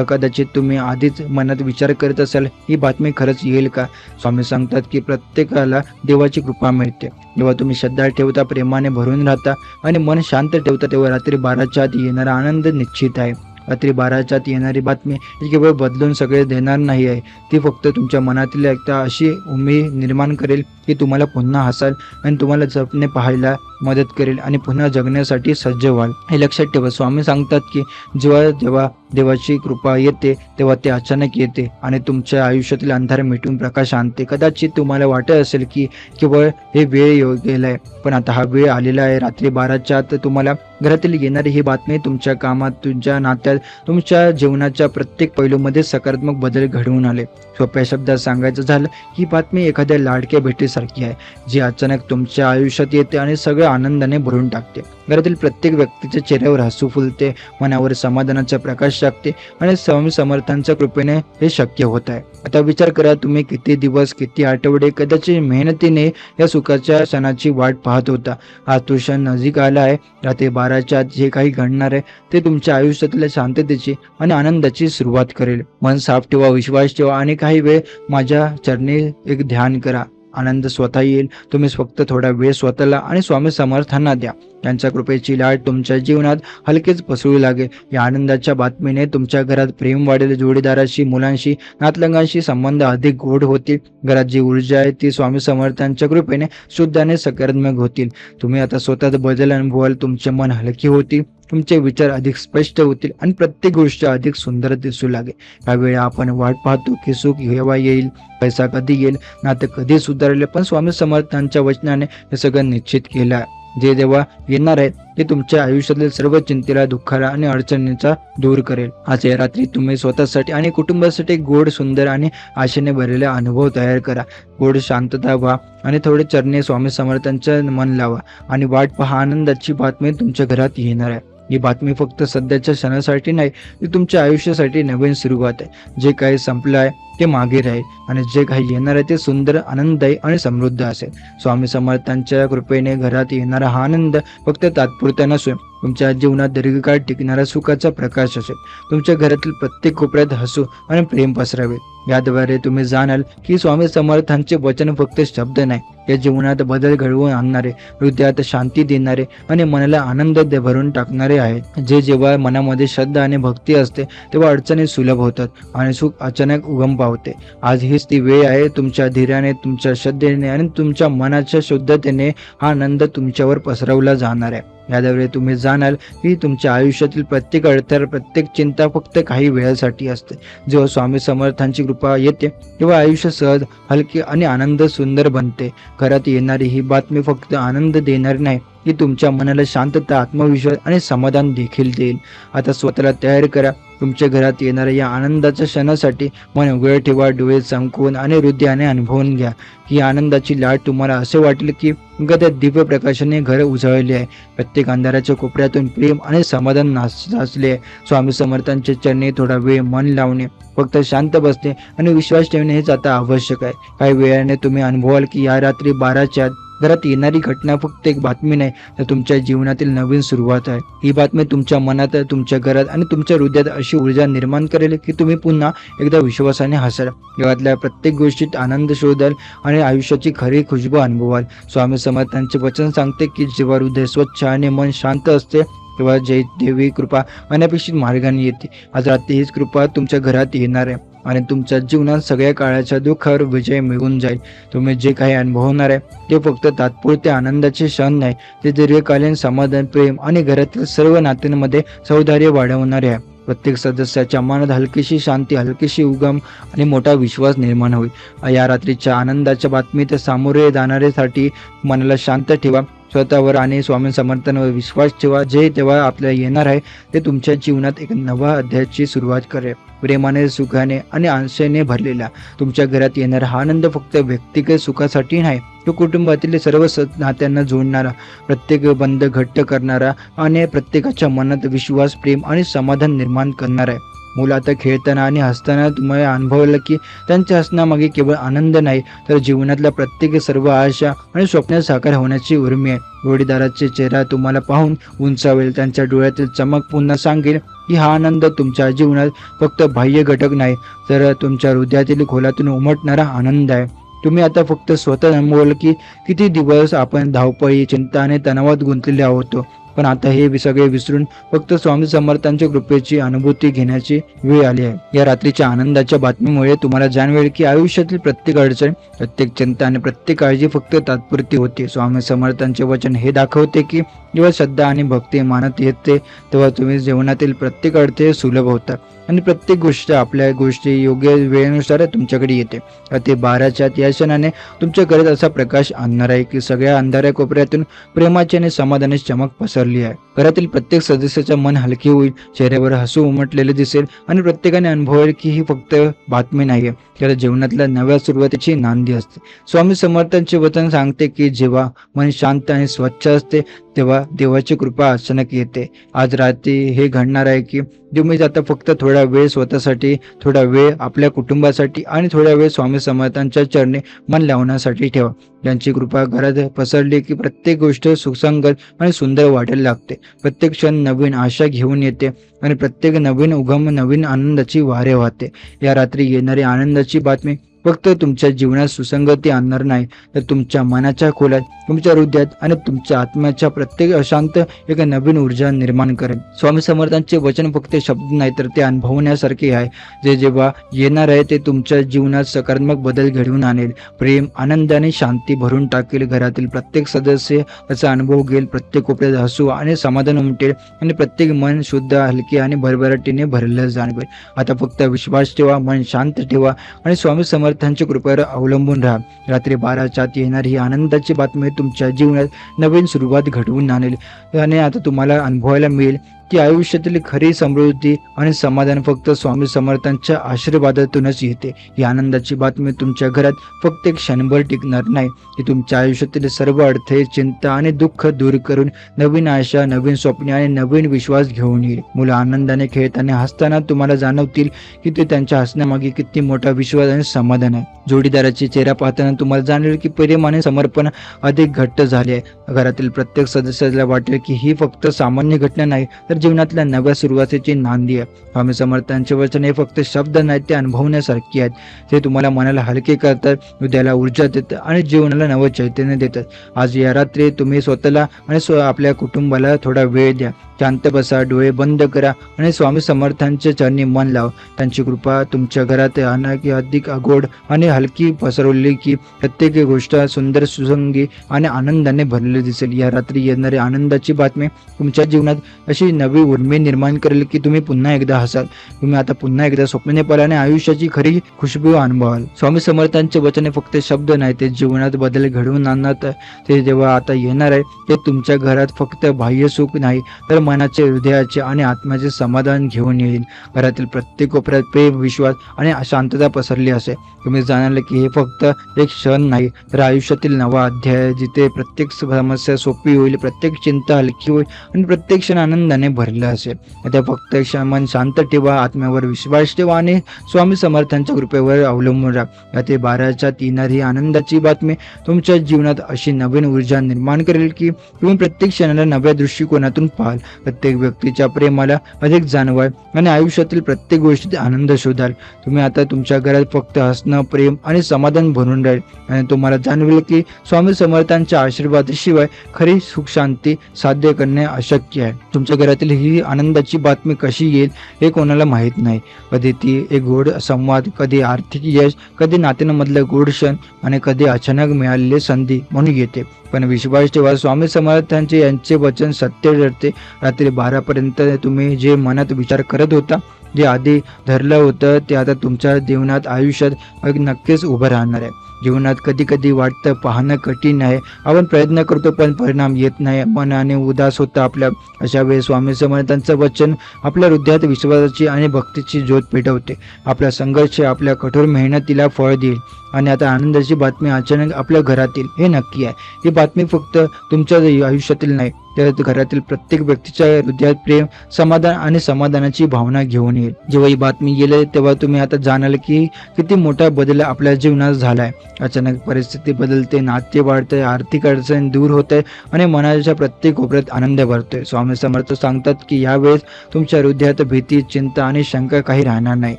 कदाचित तुम्ही आधीच मनात विचार करत असाल ही बातमी खरंच येईल का? स्वामी सांगतात की प्रत्येकाला देवाची कृपा मिळते. जेव्हा तुम्ही श्रद्धा ठेवता, प्रेमाने भरून राहता आणि मन शांत ठेवता तेव्हा रात्री 12च्या आत येणारा आनंद निश्चित आहे. रात्री 12च्या आत येणारी बातमी ही केवळ बदलून सगळे देणार नाही आहे, ती फक्त तुमच्या मनातील एकदा अशी उमेद निर्माण करेल की तुम्हाला पुन्हा हसाल आणि तुम्हाला स्वप्ने पाहायला मदत करेल आणि पुन्हा जगण्यासाठी सज्ज व्हाल. हे लक्षात ठेवा. स्वामी सांगतात की जेव्हा जेव्हा देवाची कृपा येते तेव्हा ते अचानक येते आणि तुमच्या आयुष्यातील अंधार मिटून प्रकाश आणते. कदाचित तुम्हाला वाटत असेल की केवळ हे वेळ गेलाय पण आता हा वेळ आलेला आहे. रात्री 12च्या आत तुम्हाला घरातील येणारी ही बातमी तुमच्या कामात, तुमच्या नात्यात, तुमच्या जीवनाच्या प्रत्येक पैलूमध्ये सकारात्मक बदल घडवून आले. सोप्या शब्दात सांगायचं झालं ही बातमी एखाद्या लाडक्या भेटीसारखी आहे जी अचानक तुमच्या आयुष्यात येते आणि सगळं आनंदाने भरून टाकते. घरातील प्रत्येक व्यक्तीच्या चेहऱ्यावर हसू फुलते, मनावर समाधानाचा प्रकाश टाकते आणि स्वामी समर्थांच्या कृपेने हे शक्य होत आहे. आता विचार करा, तुम्ही किती दिवस, किती आठवडे कदाचित मेहनतीने या सुखाच्या क्षणाची वाट पाहत होता. हा तो क्षण नजीक आला आहे. रात्री 12च्या आत जे काही घडणार आहे ते तुमच्या आयुष्यातल्या शांततेची आणि आनंदाची सुरुवात करेल. मन साफ ठेवा, विश्वास ठेवा आणि काही वेळ माझ्या चरणी एक ध्यान करा. आनंद स्वतः येईल. तुम्ही फक्त थोडा वेळ स्वतःला आणि स्वामी समर्थांना द्या. त्यांच्या कृपेची लाट तुमच्या जीवनात हलकेच पसरू लागेल. या आनंदाच्या बातमीने तुमच्या घरात प्रेम वाढेल, जोडीदाराशी, मुलांशी, नातलगांशी संबंध अधिक गोड होतील. घरात जी ऊर्जा आहे ती स्वामी समर्थांच्या कृपेने शुद्ध आणि सकारात्मक होतील. तुम्ही आता स्वतःच बदल अनुभवाल. तुमचे मन हलके होतील, तुमचे विचार अधिक स्पष्ट होतील आणि प्रत्येक गोष्ट अधिक सुंदर दिसू लागेल. यावेळी आपण वाट पाहतो की सुख केव्हा येईल, पैसा कधी येईल, नातं कधी सुधारेल, पण स्वामी समर्थांच्या वचनाने हे सगळं निश्चित केलं आहे. जे जेव्हा येणार आहे ते तुमच्या आयुष्यातील सर्व चिंतेला, दुःखाला आणि अडचणींचा दूर करेल. आज या रात्री तुम्ही स्वतःसाठी आणि कुटुंबासाठी गोड, सुंदर आणि आशेने भरलेले अनुभव तयार करा. गोड शांतता व्हा आणि थोडे चरणी स्वामी समर्थांच्या मन लावा आणि वाट पहा. आनंदाची बातमी तुमच्या घरात येणार आहे. ही बातमी फक्त सध्याच्या क्षणासाठी नाही, ती तुमच्या आयुष्यासाठी नवीन सुरुवात आहे. जे काही संपलं आहे ते मागे राहील आणि जे काही येणार आहे ते सुंदर, आनंददायी आणि समृद्ध असेल. स्वामी समर्थांच्या कृपेने घरात येणारा हा आनंद फक्त तात्पुरता नसून तुमच्या जीवनात दीर्घकाळ टिकणारा सुखाचा प्रकाश असेल. तुमच्या घरातील प्रत्येक कोपऱ्यात हसू आणि प्रेम पसरावे. याद्वारे तुम्ही जाणाल की स्वामी समर्थांचे वचन फक्त शब्द नाही, या जीवनात बदल घडवून आणणारे, हृदयात शांती देणारे आणि मनाला आनंद भरून टाकणारे आहेत. जे जेव्हा मनामध्ये श्रद्धा आणि भक्ती असते तेव्हा अडचणी सुलभ होतात आणि सुख अचानक उगम पावते. आज हीच ती वेळ आहे. तुमच्या धैर्याने, तुमच्या श्रद्धेने आणि तुमच्या मनाच्या शुद्धतेने हा आनंद तुमच्यावर पसरवला जाणार आहे. याद्वारे तुम्ही जाणाल की तुमच्या आयुष्यातील प्रत्येक अडथळा, प्रत्येक चिंता फक्त काही वेळासाठी असते. जेव्हा स्वामी समर्थांची कृपा येते तेव्हा आयुष्य सहज, हलके आणि आनंद सुंदर बनते. घरात येणारी ही बातमी फक्त आनंद देणार नाही, की तुमच्या मनाला शांतता, आत्मविश्वास आणि समाधान देखील देईल. आता स्वतःला तयार करा. तुमच्या घरात येणाऱ्या या आनंदाच्या क्षणासाठी मन उघडे ठेवा, डोळे चमकवून आणि हृदयाने अनुभवून घ्या. ही आनंदाची लाट तुम्हाला असे वाटेल की त्या दिव्य प्रकाशाने घर उजळले आहे. प्रत्येक अंधाराच्या कोपऱ्यातून प्रेम आणि समाधान नाचले आहे. स्वामी समर्थांच्या चरणी थोडा वेळ मन लावणे, फक्त शांत बसणे आणि विश्वास ठेवणे हेच आता आवश्यक आहे. काही वेळाने तुम्ही अनुभवाल की या रात्री 12च्या आत घरात येणारी घटना फक्त एक बातमी नाही, तर तुमच्या जीवनातील नवीन सुरुवात आहे. ही बातमी तुमच्या मनात, तुमच्या घरात आणि तुमच्या हृदयात अशी ऊर्जा निर्माण करेल की तुम्ही पुन्हा एकदा विश्वासाने हसाल, जगातल्या प्रत्येक गोष्टीत आनंद शोधाल आणि आयुष्याची खरी खुशबू अनुभवाल. स्वामी समर्थांचे वचन सांगते की जेव्हा हृदय स्वच्छ आणि मन शांत असते तेव्हा जय देवी कृपा अनपेक्षित मार्गाने येते. आज रात्री हीच कृपा तुमच्या घरात येणार आहे आणि तुमच्या जीवनात सगळ्या काळाच्या दुःखावर विजय मिळून जाईल. तुम्ही जे काही अनुभवणार आहे ते फक्त तात्पुरते आनंदाचे क्षण नाही, ते दीर्घकालीन समाधान, प्रेम आणि घरातील सर्व नात्यांमध्ये सौहार्द वाढवणारे आहे. प्रत्येक सदस्याच्या मनात हलकीशी शांती, हलकीशी उगम आणि मोठा विश्वास निर्माण होईल. या रात्रीच्या आनंदाच्या बातमीत सामोरे जाणाऱ्यासाठी मनाला शांत ठेवा, स्वतःवर आणि स्वामी समर्थांवर विश्वास ठेवा. जे तेव्हा आपल्याला येणार आहे ते तुमच्या जीवनात एक नवा अध्यायाची सुरुवात करेल. प्रेमाने, सुखाने आणि आशेने भरलेला तुमच्या घरात येणारा हा आनंद फक्त व्यक्तिगत सुखासाठी नाही, तो कुटुंबातील सर्व नात्यांना जोडणारा, प्रत्येक बंध घट्ट करणारा आणि प्रत्येकाच्या मनात विश्वास, प्रेम आणि समाधान निर्माण करणारा आहे. मुलं आता खेळताना आणि हसताना तुम्हाला अनुभवलं की त्यांच्या हसण्यामागे केवळ आनंद नाही, तर जीवनातल्या प्रत्येक सर्व आशा आणि स्वप्न साकार होण्याची उर्मी आहे. जोडीदाराचे चेहरा तुम्हाला पाहून उंचावेल, त्यांच्या डोळ्यातील चमक पुन्हा सांगेल की हा आनंद तुमच्या जीवनात फक्त बाह्य घटक नाही, तर तुमच्या हृदयातील खोलातून उमटणारा आनंद आहे. तुम्ही आता फक्त स्वतः अनुभवाल की किती दिवस आपण धावपळी, चिंता आणि तणावात गुंतलेले आहोत, पण आता हे सगळे विसरून फक्त स्वामी समर्थांच्या कृपेची अनुभूती घेण्याची वेळ आली आहे. या रात्रीच्या आनंदाच्या बातमीमुळे तुम्हाला जाणवेल की आयुष्यातील प्रत्येक अडचण, प्रत्येक चिंता आणि प्रत्येक काळजी फक्त तात्पुरती होती. स्वामी समर्थांचे वचन हे दाखवते की जेव्हा श्रद्धा आणि भक्ती मानत येते तेव्हा तुम्ही जीवनातील प्रत्येक अडथळे सुलभ होतात आणि प्रत्येक गोष्ट आपल्या गोष्टी योग्य वेळेनुसार तुमच्याकडे येते. ते 12च्या या क्षणाने तुमच्या घरात असा प्रकाश आणणार आहे की सगळ्या अंधाऱ्या कोपऱ्यातून प्रेमाची आणि समाधानाची चमक पसरली आहे. घरातील प्रत्येक सदस्याचे मन हलके होईल, चेहऱ्यावर हसू उमटलेले दिसेल आणि प्रत्येकाने अनुभवेल की ही फक्त बातमी नाहीये, तर जीवनातल्या नव्या सुरुवातीची नांदी असते. स्वामी समर्थांचे वचन सांगते की जेव्हा मन शांत आणि स्वच्छ असते तेव्हा देवाची कृपा अचानक येते. आज रात्री हे घडणार आहे की तुम्ही आता फक्त थोडा वेळ स्वतःसाठी, थोडा वेळ आपल्या कुटुंबासाठी आणि थोडा वेळ स्वामी समर्थांच्या चरणी मन लावण्यासाठी ठेवा. त्यांची कृपा घरात पसरली की प्रत्येक गोष्ट सुसंगत आणि सुंदर वाटायला लागते. प्रत्येक क्षण नवीन आशा घेऊन येते आणि प्रत्येक नवीन उगम नवीन आनंदाची वारे वाहते. या रात्री येणारी आनंदाची बातमी फक्त तुमच्या जीवनात सुसंगती आणणार नाही, तर तुमच्या मनाच्या खोलात, तुमच्या हृदयात आणि तुमच्या आत्म्याच्या प्रत्येक अशांत एक नवीन ऊर्जा निर्माण करेल. स्वामी समर्थांचे वचन फक्त शब्द नाही, तर ते अनुभवण्यासारखे आहे. जे जेव्हा येणार आहे ते तुमच्या जीवनात सकारात्मक बदल घडवून आणेल, प्रेम, आनंद आणि शांती भरून टाकेल. घरातील प्रत्येक सदस्य त्याचा अनुभव घेईल, प्रत्येक कोपऱ्यात हसू आणि समाधान उमटेल आणि प्रत्येक मन शुद्ध, हलके आणि भरभराटीने भरलेलं जाणवेल. आता फक्त विश्वास ठेवा, मन शांत ठेवा आणि स्वामी समर्थांच्या कृपेवर अवलंबून राहा. रात्री 12च्या आत येणारी ही आनंदाची बातमी तुमच्या जीवनात नवीन सुरुवात घडवून आणेल आणि आता तुम्हाला अनुभवायला मिळेल की आयुष्यातील खरी समृद्धी आणि समाधान फक्त स्वामी समर्थांच्या आशीर्वादातूनच येते. ही आनंदाची बातमी तुमच्या घरात फक्त एक क्षणभर टिकणार नाही, ती तुमच्या आयुष्यातील सर्व अडथळे, चिंता आणि दुःख दूर करून नवीन आशा, नवीन स्वप्ने आणि नवीन विश्वास घेऊन येईल. मुलं आनंदाने खेळताना, हसताना तुम्हाला जाणवतील की ते त्यांच्या हसण्यामागे किती मोठा विश्वास आणि समाधान आहे. जोडीदाराचे चेहरा पाहताना तुम्हाला जाणवेल की प्रेम आणि समर्पण अधिक घट्ट झाले आहे. घरातील प्रत्येक सदस्याला वाटेल की ही फक्त सामान्य घटना नाही, तर जीवनातल्या नव्या सुरुवातीची नांदी आहे. स्वामी समर्थांचे वचन हे फक्त शब्द नाहीत, ते अनुभवण्यासारखे आहेत. ते तुम्हाला मनाला हलके करतात, हृदयाला ऊर्जा देतात आणि जीवनाला नवं चैतन्य देतात. आज या रात्री तुम्ही स्वतःला आणि आपल्या कुटुंबाला थोडा वेळ द्या. शांत बसा, डोळे बंद करा आणि स्वामी समर्थांच्या चरणी मन लावा. त्यांची कृपा तुमच्या घरात आणखी अधिक गोड आणि हलकी पसरवली की प्रत्येक गोष्ट सुंदर, सुसंगी आणि आनंदाने भरलेली दिसेल. या रात्री येणारी आनंदाची बातमी तुमच्या जीवनात अशी नवी उर्मी निर्माण करेल की तुम्ही पुन्हा एकदा हसाल. तुम्ही आता पुन्हा एकदा स्वप्ने पाहाल आणि आयुष्याची खरी खुशबू अनुभवाल. स्वामी समर्थांचे वचने फक्त शब्द नाही, ते जीवनात बदल घडवून आणत. ते जेव्हा आता येणार आहे ते तुमच्या घरात फक्त बाह्य सुख नाही तर मनाचे, हृदयाचे आणि आत्म्याचे समाधान घेऊन येईल. घरातील प्रत्येक कोपऱ्यात प्रेम, विश्वास आणि शांतता पसरली असेल. तुम्ही जाणाल की हे फक्त एक क्षण नाही तर आयुष्यातील नवा अध्याय, जिथे प्रत्येक समस्या सोपी होईल, प्रत्येक चिंता हलकी होईल आणि प्रत्येक क्षण आनंदाने भरला असेल. आता फक्त मन शांत ठेवा, आत्म्यावर विश्वास ठेवा आणि स्वामी समर्थांच्या कृपेवर अवलंबून राहा. रात्री 12च्या येणारी ही आनंदाची बातमी तुमच्या जीवनात अशी नवीन ऊर्जा निर्माण करेल की तुम्ही प्रत्येक क्षणाला नव्या दृष्टिकोनातून पाहाल, प्रत्येक व्यक्तीच्या प्रेमाला अधिक जाणवाल आणि आयुष्यातील प्रत्येक गोष्टीत आनंद शोधाल. तुम्ही आता तुमच्या घरात फक्त हसणं, प्रेम आणि समाधान भरून राहील आणि तुम्हाला जाणवेल की स्वामी समर्थांच्या आशीर्वादाशिवाय खरी सुख शांती साध्य करणे अशक्य आहे. तुमच्या घरातील ही आनंदाची बातमी कशी येईल हे कोणाला माहीत नाही. कधी ती एक गोड संवाद, कधी आर्थिक यश, कधी नात्यांमधलं गोड क्षण आणि कधी अचानक मिळालेली संधी म्हणून येते. पण विश्वास ठेवा, स्वामी समर्थांचे यांचे वचन सत्य ठरते. रात्री 12 पर्यंत तुम्ही जे मनात विचार करत होता, जे आधी धरलं होतं, ते आता तुमच्या जीवनात, आयुष्यात नक्कीच उभं राहणार आहे. जीवनात कधी कधी वाटतं पाहणं कठीण आहे, आपण प्रयत्न करतो पण परिणाम येत नाही, मनाने उदास होतं आपल्या. अशा वेळी स्वामी समर्थांचं वचन आपल्या हृदयात विश्वासाची आणि भक्तीची ज्योत पेटवते. आपला संघर्ष आपल्या कठोर मेहनतीला फळ देईल आणि आता आनंदाची बातमी अचानक आपल्या घरातील हे नक्की आहे. ही बातमी फक्त तुमच्या आयुष्यातील नाही तर घरातील प्रत्येक व्यक्तीच्या हृदयात प्रेम, समाधान आणि समाधानाची भावना घेऊन येईल. जेव्हा ही बातमी येईल तेव्हा तुम्ही आता जाणाल की किती मोठा बदल आपल्या जीवनात झालाय. अचानक परिस्थिती बदलते, नाते वाढते, आर्थिक अडचण दूर होते आणि मनाच्या प्रत्येक कोपऱ्यात आनंद भरतोय. स्वामी समर्थ सांगतात की यावेळेस तुमच्या हृदयात भीती, चिंता आणि शंका काही राहणार नाही.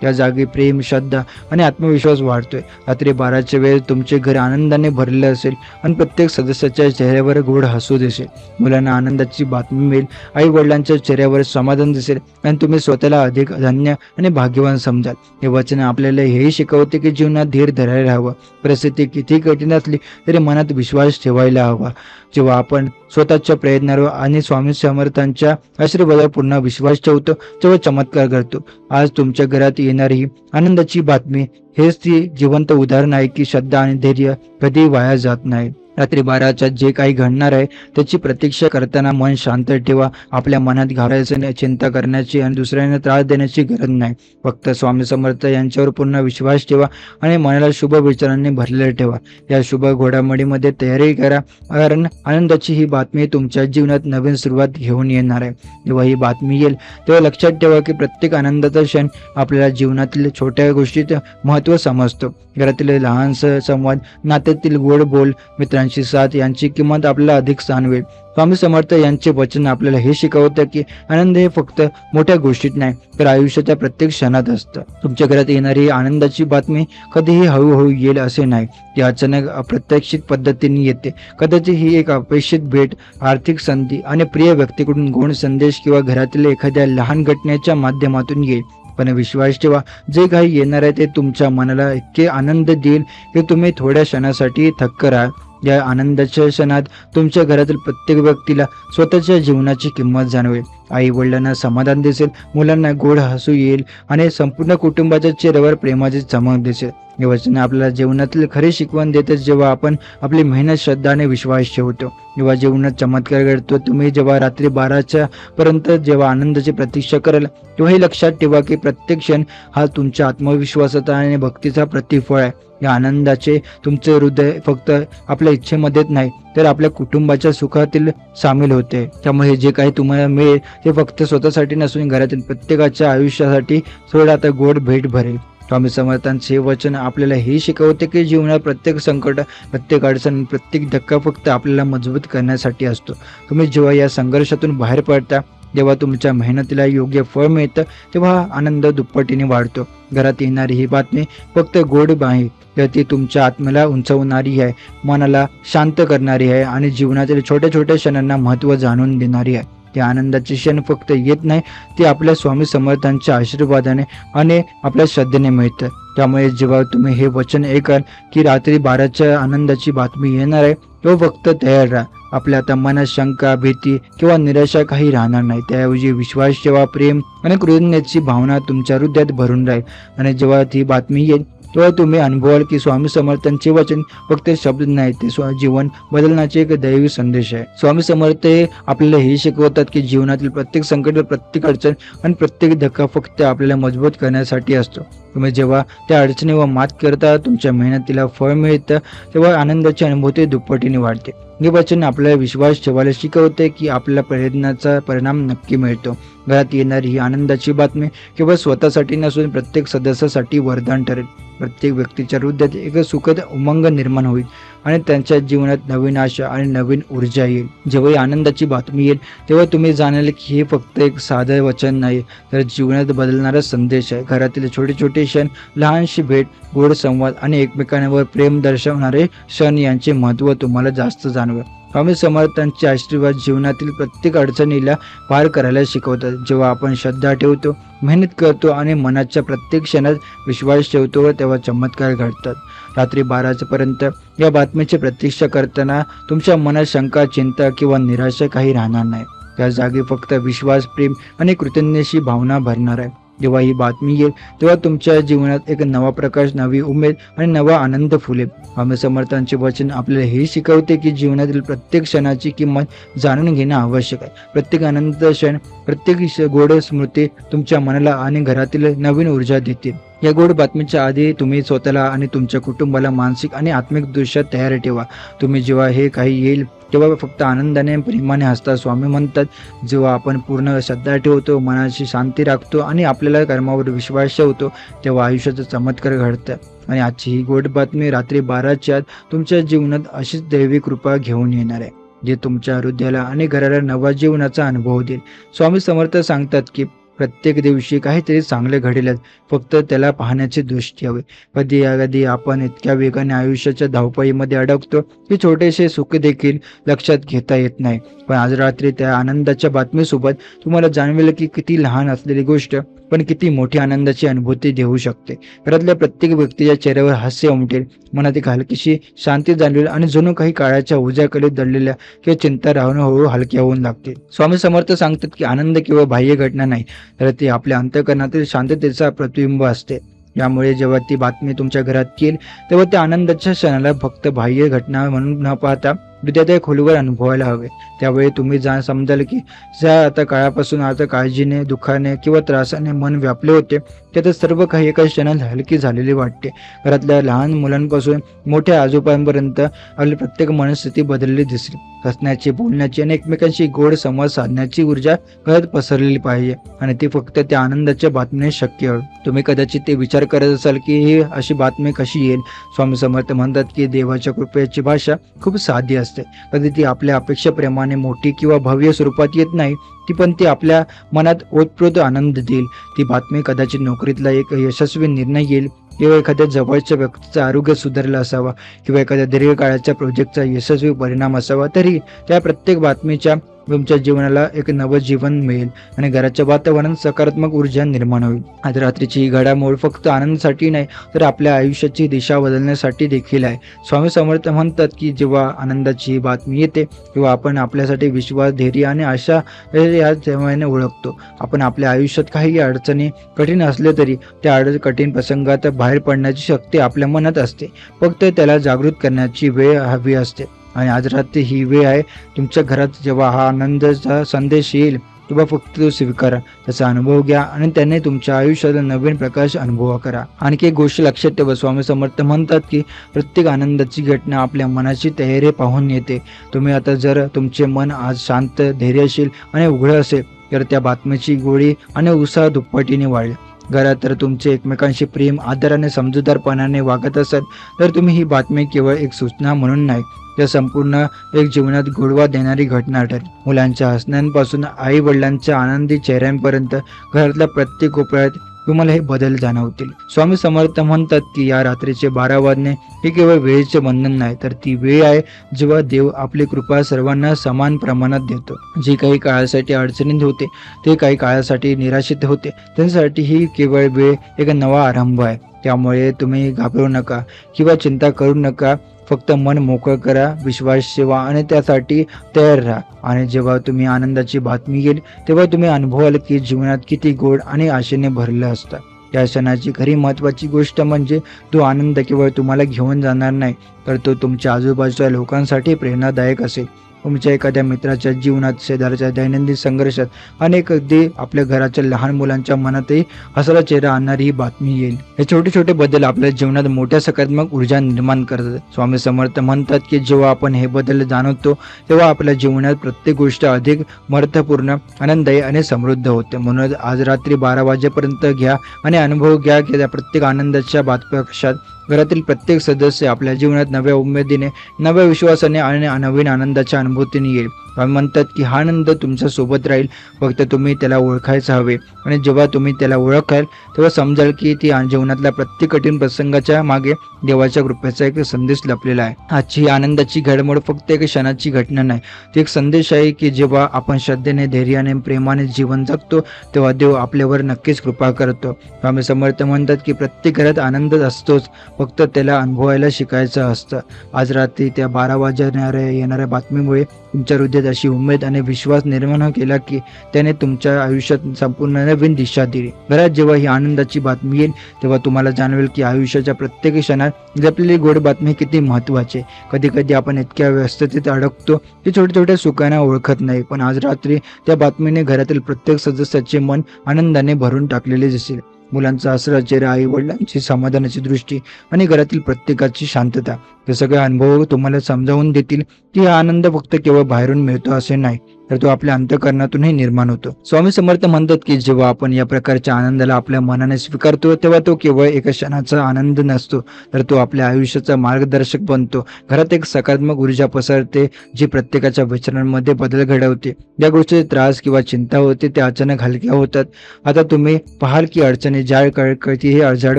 या जागी प्रेम, श्रद्धा आणि आत्मविश्वास वाढतोय. रात्री 12च्या वेळेस तुमचे घर आनंदाने भरले असेल आणि प्रत्येक सदस्याच्या चेहऱ्यावर गोड हसू दिसेल. मुलांना आनंदाची बातमी मिळेल, आई वडिलांच्या चेहऱ्यावर समाधान दिसेल आणि तुम्ही स्वतःला अधिक धन्य आणि भाग्यवान समजाल. हे वचन आपल्याला हेही शिकवते की जीवनात धीर धरायला हवं. परिस्थिती किती कठीण असली तरी मनात विश्वास ठेवायला हवा. जेव्हा आपण स्वतःच्या प्रयत्नावर आणि स्वामी समर्थांच्या आशीर्वादावर पूर्ण विश्वास ठेवतो तेव्हा चमत्कार करतो. आज तुमच्या घरात येणारी आनंदाची बातमी हेच ती जिवंत उदाहरण आहे की श्रद्धा आणि धैर्य कधी वाया जात नाही. रात्री 12च्या जे काही घडणार आहे त्याची प्रतीक्षा करताना मन शांत ठेवा. आपल्या मनात घालायचं, चिंता करण्याची आणि दुसऱ्यांना त्रास देण्याची गरज नाही. फक्त स्वामी समर्थ यांच्यावर पूर्ण विश्वास ठेवा आणि मनाला शुभ विचारांनी भरलेलं ठेवा. या शुभ घडामोडीमध्ये तयारी करा, कारण आनंदाची ही बातमी तुमच्या जीवनात नवीन सुरुवात घेऊन येणार आहे. जेव्हा ही बातमी येईल तेव्हा लक्षात ठेवा की प्रत्येक आनंदाचा क्षण आपल्याला जीवनातील छोट्या गोष्टीत महत्त्व समजतो. घरातील लहानसं संवाद, नात्यातील गोड बोल, मित्रांची साथ यांची किंमत आपल्याला अधिक जाणवेल. स्वामी समर्थ यांचे वचन आपल्याला हे शिकवतं की आनंद हे फक्त मोठ्या गोष्टीत नाही तर आयुष्याच्या प्रत्येक क्षणात असतं. तुमच्या घरात येणारी आनंदाची बातमी कधीही हळूहळू येईल असे नाही. ती अचानक, अप्रत्याशित पद्धतीने येते. कदाचित ही एक अपेक्षित भेट, आर्थिक संधी आणि प्रिय व्यक्तीकडून गोड संदेश किंवा घरातील एखाद्या लहान घटनेच्या माध्यमातून येईल. पण विश्वास ठेवा, जे काही येणार आहे ते तुमच्या मनाला इतके आनंद देईल की तुम्ही थोड्या क्षणासाठी थक्क राहाल. या आनंदाच्या क्षणात तुमच्या घरातील प्रत्येक व्यक्तीला स्वतःच्या जीवनाची किंमत जाणवेल. आई वडिलांना समाधान दिसेल, मुलांना गोड हसू येईल आणि संपूर्ण कुटुंबाच्या चेहऱ्यावर प्रेमाची चमक दिसेल. हे वचन आपल्याला जीवनातील खरी शिकवण देते. जेव्हा आपण आपली मेहनत, श्रद्धा आणि विश्वास ठेवतो जेव्हा जीवनात चमत्कार घडतो. तुम्ही जेव्हा रात्री 12च्या पर्यंत जेव्हा आनंदाची प्रतीक्षा कराल तेव्हा हे लक्षात ठेवा की प्रत्येक क्षण हा तुमच्या आत्मविश्वासाचा आणि भक्तीचा प्रतिफळ आहे. या आनंदाचे तुमचे हृदय फक्त आपल्या इच्छेमध्येच नाही तर आपल्या कुटुंबाच्या सुखातील सामील होते. त्यामुळे जे काही तुम्हाला मिळेल ते फक्त स्वतःसाठी नसून घरातील प्रत्येकाच्या आयुष्यासाठी थोडा आता गोड भेट भरेल. स्वामी समर्थांचे वचन आपल्याला हे शिकवते की जीवनात प्रत्येक संकट, प्रत्येक अडचण, प्रत्येक धक्का फक्त आपल्याला मजबूत करण्यासाठी असतो. तुम्ही जेव्हा या संघर्षातून बाहेर पडता, जेव्हा तुमच्या मेहनतीला योग्य फळ मिळतं तेव्हा आनंद दुप्पटीने वाढतो. घरात येणारी ही बातमी फक्त गोड नाही तर ती तुमच्या आत्म्याला उंचावणारी आहे, मनाला शांत करणारी आहे आणि जीवनातील छोट्या छोट्या क्षणांना महत्त्व जाणून देणारी आहे. ते आनंदाचे क्षण फक्त येत नाही, ते आपल्या स्वामी समर्थांच्या आशीर्वादाने आणि आपल्या श्रद्धेने मिळतं. त्यामुळे जेव्हा तुम्ही हे वचन ऐकाल की रात्री 12च्या आनंदाची बातमी येणार आहे, तो फक्त तयार राहा. आपल्या आता मनात शंका, भीती किंवा निराशा काही राहणार नाही. त्याऐवजी विश्वास ठेवा, प्रेम आणि कृतज्ञतेची भावना तुमच्या हृदयात भरून राहील. आणि जेव्हा ती बातमी येईल तेव्हा तुम्ही अनुभवाल की स्वामी समर्थांचे वचन फक्त शब्द नाही, ते जीवन बदलण्याचे एक दैवी संदेश आहे. स्वामी समर्थ आपल्याला हे शिकवतात की जीवनातील प्रत्येक संकट, प्रत्येक अडचण आणि प्रत्येक धक्का फक्त आपल्याला मजबूत करण्यासाठी असतो. तुम्ही जेव्हा त्या अडचणीवर मात करता, तुमच्या मेहनतीला फळ मिळतं, तेव्हा आनंदाची अनुभूती दुप्पटीने वाढते. हे वचन आपल्याला विश्वास ठेवायला शिकवते की आपल्या प्रयत्नाचा परिणाम नक्की मिळतो. घरात येणारी ही आनंदाची बातमी केवळ स्वतःसाठी नसून प्रत्येक सदस्यासाठी वरदान ठरेल. प्रत्येक व्यक्तीच्या हृदयात एक सुखद उमंग निर्माण होईल आणि त्यांच्या जीवनात नवीन आशा आणि नवीन ऊर्जा येईल. जेव्हा ही आनंदाची बातमी येईल तेव्हा तुम्ही जाणाल की हे फक्त एक साधं वचन नाही, तर जीवनात बदलणारा संदेश आहे. घरातील छोटे छोटे क्षण, लहानशी भेट, गोड संवाद आणि एकमेकांवर प्रेम दर्शवणारे क्षण यांचे महत्त्व तुम्हाला जास्त जाणवेल. स्वामी समर्थांचे आशीर्वाद जीवनातील प्रत्येक अडचणीला पार करायला शिकवतात. जेव्हा आपण श्रद्धा ठेवतो, मेहनत करतो आणि मनाच्या प्रत्येक क्षणात विश्वास ठेवतो, तेव्हा चमत्कार घडतात. रात्री 12 पर्यंत या बातमीची प्रतीक्षा करताना तुमच्या मनात शंका, चिंता किंवा निराशा काही राहणार नाही. त्या जागी फक्त विश्वास, प्रेम आणि कृतज्ञतेची भावना भरणार आहे. जेव्हा ही बातमी येईल तेव्हा तुमच्या जीवनात एक नवा प्रकाश, नवी उमेद आणि नवा आनंद फुलेल. स्वामी समर्थांचे वचन आपल्याला हे शिकवते की जीवनातील प्रत्येक क्षणाची किंमत जाणून घेणं आवश्यक आहे. प्रत्येक आनंद क्षण, प्रत्येक गोड स्मृती तुमच्या मनाला आणि घरातील नवीन ऊर्जा देतील. या गोड बातमीच्या आधी तुम्ही स्वतःला आणि तुमच्या कुटुंबाला मानसिक आणि आत्मिक दृष्ट्या तयार ठेवा. तुम्ही जेव्हा हे काही येईल तेव्हा फक्त आनंदाने, प्रेमाने हसता. स्वामी म्हणतात, जेव्हा आपण पूर्ण श्रद्धा ठेवतो, मनाची शांती राखतो आणि आपल्याला कर्मावर विश्वास ठेवतो, तेव्हा आयुष्याचा चमत्कार घडतं. आणि आजची ही गोड बातमी रात्री 12च्या आत तुमच्या जीवनात अशीच दैवी कृपा घेऊन येणार आहे, जे तुमच्या हृदयाला आणि घराला नवा जीवनाचा अनुभव देईल. स्वामी समर्थ सांगतात की प्रत्येक दिवशी काहीतरी चांगले घडेलच, फक्त त्याला पाहण्याची दृष्टी हवी. कधी आपण इतक्या वेगाने आयुष्याच्या धावपळीमध्ये अडकतो की छोटेसे सुख देखील लक्षात घेता येत नाही. पण आज रात्री त्या आनंदाच्या बातमीसोबत तुम्हाला जाणवेल की किती लहान असलेली गोष्ट पण किती मोठी आनंदाची अनुभूती देऊ शकते. घरातल्या प्रत्येक व्यक्तीच्या चेहऱ्यावर हास्य उमटेल, मनात एक हलकीशी शांती जाणवेल आणि जणू काही काळाच्या ओझ्याखाली दडलेल्या किंवा चिंता राहून हळूहळू हलक्या होऊन लागतील. स्वामी समर्थ सांगतात की आनंद केवळ बाह्य घटना नाही, तर ते आपल्या अंतःकरणातील शांततेचा प्रतिबिंब असते. यामुळे जेव्हा ती बातमी तुमच्या घरात येईल तेव्हा त्या आनंदाच्या क्षणाला फक्त बाह्य घटना म्हणून न पाहता हृदयात खोलवर अनुभवायला हवे. त्यावेळी तुम्ही समजाल की ज्या आता काळापासून आता काळजीने, दुःखाने किंवा त्रासाने मन व्यापले होते, त्यात सर्व काही एका क्षणात हलकी झालेली वाटते. घरातल्या लहान मुलांपासून मोठ्या आजोबांपर्यंत आपली प्रत्येक मनस्थिती बदलली दिसली. हसण्याची, बोलण्याची आणि एकमेकांशी गोड संवाद साधण्याची ऊर्जा घरात पसरलेली पाहिजे आणि ती फक्त त्या आनंदाच्या बातमीने शक्य आहे. तुम्ही कदाचित ते विचार करत असाल की ही अशी बातमी कशी येईल. स्वामी समर्थ म्हणतात की देवाच्या कृपेची भाषा खूप साधी असते. कधी ती आपल्या अपेक्षेप्रमाणे मोठी किंवा भव्य स्वरूपात येत नाही, पण ती आपल्या मनात ओतप्रोत आनंद देईल. ती बातमी कदाचित नोकरीतला एक यशस्वी निर्णय येईल किंवा एखाद्या जवळच्या व्यक्तीचं आरोग्य सुधारलं असावा किंवा एखाद्या दीर्घकाळाच्या प्रोजेक्टचा यशस्वी परिणाम असावा. तरी त्या प्रत्येक बातमीच्या तुमच्या जीवनाला एक नवं जीवन मिळेल आणि घराच्या वातावरणात सकारात्मक ऊर्जा निर्माण होईल. आज रात्रीची ही घडामोड फक्त आनंदासाठी नाही, तर आपल्या आयुष्याची दिशा बदलण्यासाठी देखील आहे. स्वामी समर्थ म्हणतात की जेव्हा आनंदाची ही बातमी येते तेव्हा आपण आपल्यासाठी विश्वास, धैर्य आणि आशा या सेवाने ओळखतो. आपण आपल्या आयुष्यात काही अडचणी कठीण असले तरी त्या कठीण प्रसंगात बाहेर पडण्याची शक्ती आपल्या मनात असते. फक्त त्याला जागृत करण्याची वेळ हवी असते. आणि आज रात्री ही वेळ आहे. तुमच्या घरात जेव्हा हा आनंदाचा संदेश येईल तेव्हा फक्त तो स्वीकारा, त्याचा अनुभव घ्या आणि त्याने तुमच्या आयुष्याला नवीन प्रकाश अनुभव करा. आणखी एक गोष्ट लक्षात ठेवा, स्वामी समर्थ म्हणतात की प्रत्येक आनंदाची घटना आपल्या मनाची तयारी पाहून येते. तुम्ही आता जर तुमचे मन आज शांत, धैर्यशील आणि उघडं असेल तर त्या बातमीची गोडी आणि उत्साह दुप्पटीने वाढेल. घरात तर तुमचे एकमेकांशी प्रेम, आदर आणि समजूतदारपणाने वागत असाल तर तुम्ही ही बातमी केवळ एक सूचना म्हणून नाही, त्या संपूर्ण एक जीवनात गोडवा देणारी घटना ठरेल. मुलांच्या हसण्यापासून आई वडिलांच्या आनंदी चेहऱ्यांपर्यंत घरातल्या प्रत्येक कोपऱ्यात तुम्हाला हे बदल जाणवतील. स्वामी समर्थ म्हणतात की या रात्रीचे 12 वाजणे हे केवळ वेळेचे बंधन नाही, तर ती वेळ आहे जेव्हा देव आपली कृपा सर्वांना समान प्रमाणात देतो. जे काही काळासाठी अडचणीत होते, ते काही काळासाठी निराशित होते, त्यांच्यासाठी ही केवळ वेळ एक नवा आरंभ आहे. त्यामुळे तुम्ही घाबरू नका किंवा चिंता करू नका. फक्त मन मोकळं करा, विश्वास ठेवा आणि त्यासाठी तयार राहा. आणि जेव्हा तुम्ही आनंदाची बातमी येईल तेव्हा तुम्ही अनुभवाल की जीवनात किती गोड आणि आशेने भरलं असतं. या क्षणाची खरी महत्वाची गोष्ट म्हणजे तो आनंद केवळ तुम्हाला घेऊन जाणार नाही, तर तो तुमच्या आजूबाजूच्या लोकांसाठी प्रेरणादायक असेल. तुमच्या एखाद्या मित्राच्या जीवनात, शेजारच्या दैनंदिन संघर्षात आणि अगदी आपल्या घराच्या लहान मुलांच्या मनातही हसरा चेहरा आणणारी ही बातमी येईल. हे छोटे छोटे बदल आपल्या जीवनात मोठ्या सकारात्मक ऊर्जा निर्माण करतात. स्वामी समर्थ म्हणतात की जेव्हा आपण हे बदल जाणवतो तेव्हा आपल्या जीवनात प्रत्येक गोष्ट अधिक अर्थपूर्ण, आनंददायी आणि समृद्ध होते. म्हणून आज रात्री 12 वाजेपर्यंत घ्या आणि अनुभव घ्या की त्या प्रत्येक आनंदाच्या बातम्यात घरातील प्रत्येक सदस्य आपल्या जीवनात नव्या उमेदीने, नव्या विश्वासाने आणि नवीन आनंदाच्या अनुभूतीने येईल. स्वामी म्हणतात की हा आनंद तुमच्या सोबत राहील, फक्त तुम्ही त्याला ओळखायचं हवे. आणि जेव्हा तुम्ही त्याला ओळखाल तेव्हा समजाल की ती जीवनातल्या प्रत्येक कठीण प्रसंगाच्या मागे देवाच्या कृपेचा एक संदेश लपलेला आहे. आजची आनंदाची घडमड फक्त एक क्षणाची घटना नाही, ती एक संदेश आहे की जेव्हा आपण श्रद्धेने, धैर्याने, प्रेमाने जीवन जगतो तेव्हा देव आपल्यावर नक्कीच कृपा करतो. स्वामी समर्थ म्हणतात की प्रत्येक घरात आनंद असतोच, फक्त त्याला अनुभवायला शिकायचं असतं. आज रात्री त्या 12 वाजणाऱ्या येणाऱ्या बातमीमुळे तुमच्या हृदयात अशी उमेद आणि विश्वास निर्माण केला की त्याने तुमच्या आयुष्यात संपूर्ण नवीन दिशा दिली. घरात जेव्हा ही आनंदाची बातमी येईल तेव्हा तुम्हाला जाणवेल की आयुष्याच्या प्रत्येक क्षणात जपलेली गोड बातमी किती महत्वाची. कधी कधी आपण इतक्या व्यस्ततेत अडकतो की छोट्या छोट्या सुखांना ओळखत नाही, पण आज रात्री त्या बातमीने घरातील प्रत्येक सदस्याचे मन आनंदाने भरून टाकलेले दिसेल. मुलांचा हसरा चेहरा, आई वडिलांची समाधानाची दृष्टी आणि घरातील प्रत्येकाची शांतता, हे सगळे अनुभव तुम्हाला समजावून देतील की हा आनंद फक्त केवळ बाहेरून मिळतो असे नाही, तर तो आपल्या अंतःकरणातूनही निर्माण होतो. स्वामी समर्थ म्हणतात की जेव्हा आपण या प्रकारच्या आनंदाला आपल्या मनाने स्वीकारतो तेव्हा तो केवळ एका क्षणाचा आनंद नसतो, तर तो आपल्या आयुष्याचा मार्गदर्शक बनतो. घरात एक सकारात्मक ऊर्जा पसरते जी प्रत्येकाच्या विचारांमध्ये बदल घडवते. ज्या गोष्टीचे त्रास किंवा चिंता होते त्या अचानक हलक्या होतात. आता तुम्ही पाहाल की अडचणी ज्या कळकळती हे अडझड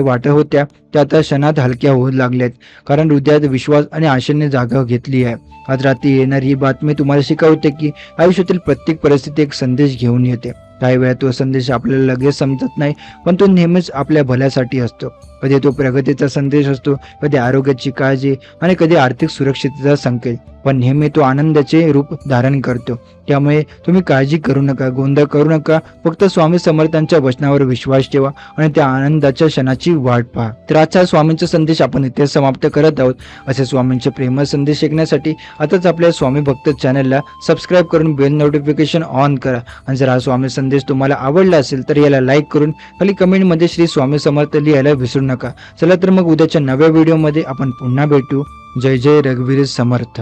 वाटत होत्या त्या आता क्षणात हलक्या होऊ लागल्यात, कारण हृदयात विश्वास आणि आशेने जागा घेतली आहे. आज रात्री येणारी ही बातमी तुम्हाला शिकवते की आयुष्यातील प्रत्येक परिस्थिती एक संदेश घेऊन येते. काही वेळा तो संदेश आपल्याला लगेच समजत नाही, पण तो नेहमीच आपल्या भल्यासाठी असतो. कधी तो प्रगतीचा संदेश असतो, कधी आरोग्याची काळजी आणि कधी आर्थिक सुरक्षिततेचा संकेत, पण नेहमी तो आनंदाचे रूप धारण करतो. त्यामुळे तुम्ही काळजी करू नका, गोंधळ करू नका. फक्त स्वामी समर्थांच्या वचनावर विश्वास ठेवा आणि त्या आनंदाच्या क्षणाची वाट पहा. तर आजचा स्वामींचा संदेश आपण इथे समाप्त करत आहोत. असे स्वामींचे प्रेमळ संदेश ऐकण्यासाठी आताच आपल्या स्वामी भक्त चॅनलला सबस्क्राईब करून बेल नोटिफिकेशन ऑन करा. आणि जर हा स्वामी संदेश तुम्हाला आवडला असेल तर याला लाईक करून खाली कमेंटमध्ये श्री स्वामी समर्थ लिहायला विसरू नका. चला तर मग उद्याच्या नव्या व्हिडिओमध्ये आपण पुन्हा भेटू. जय जय रघुवीर समर्थ.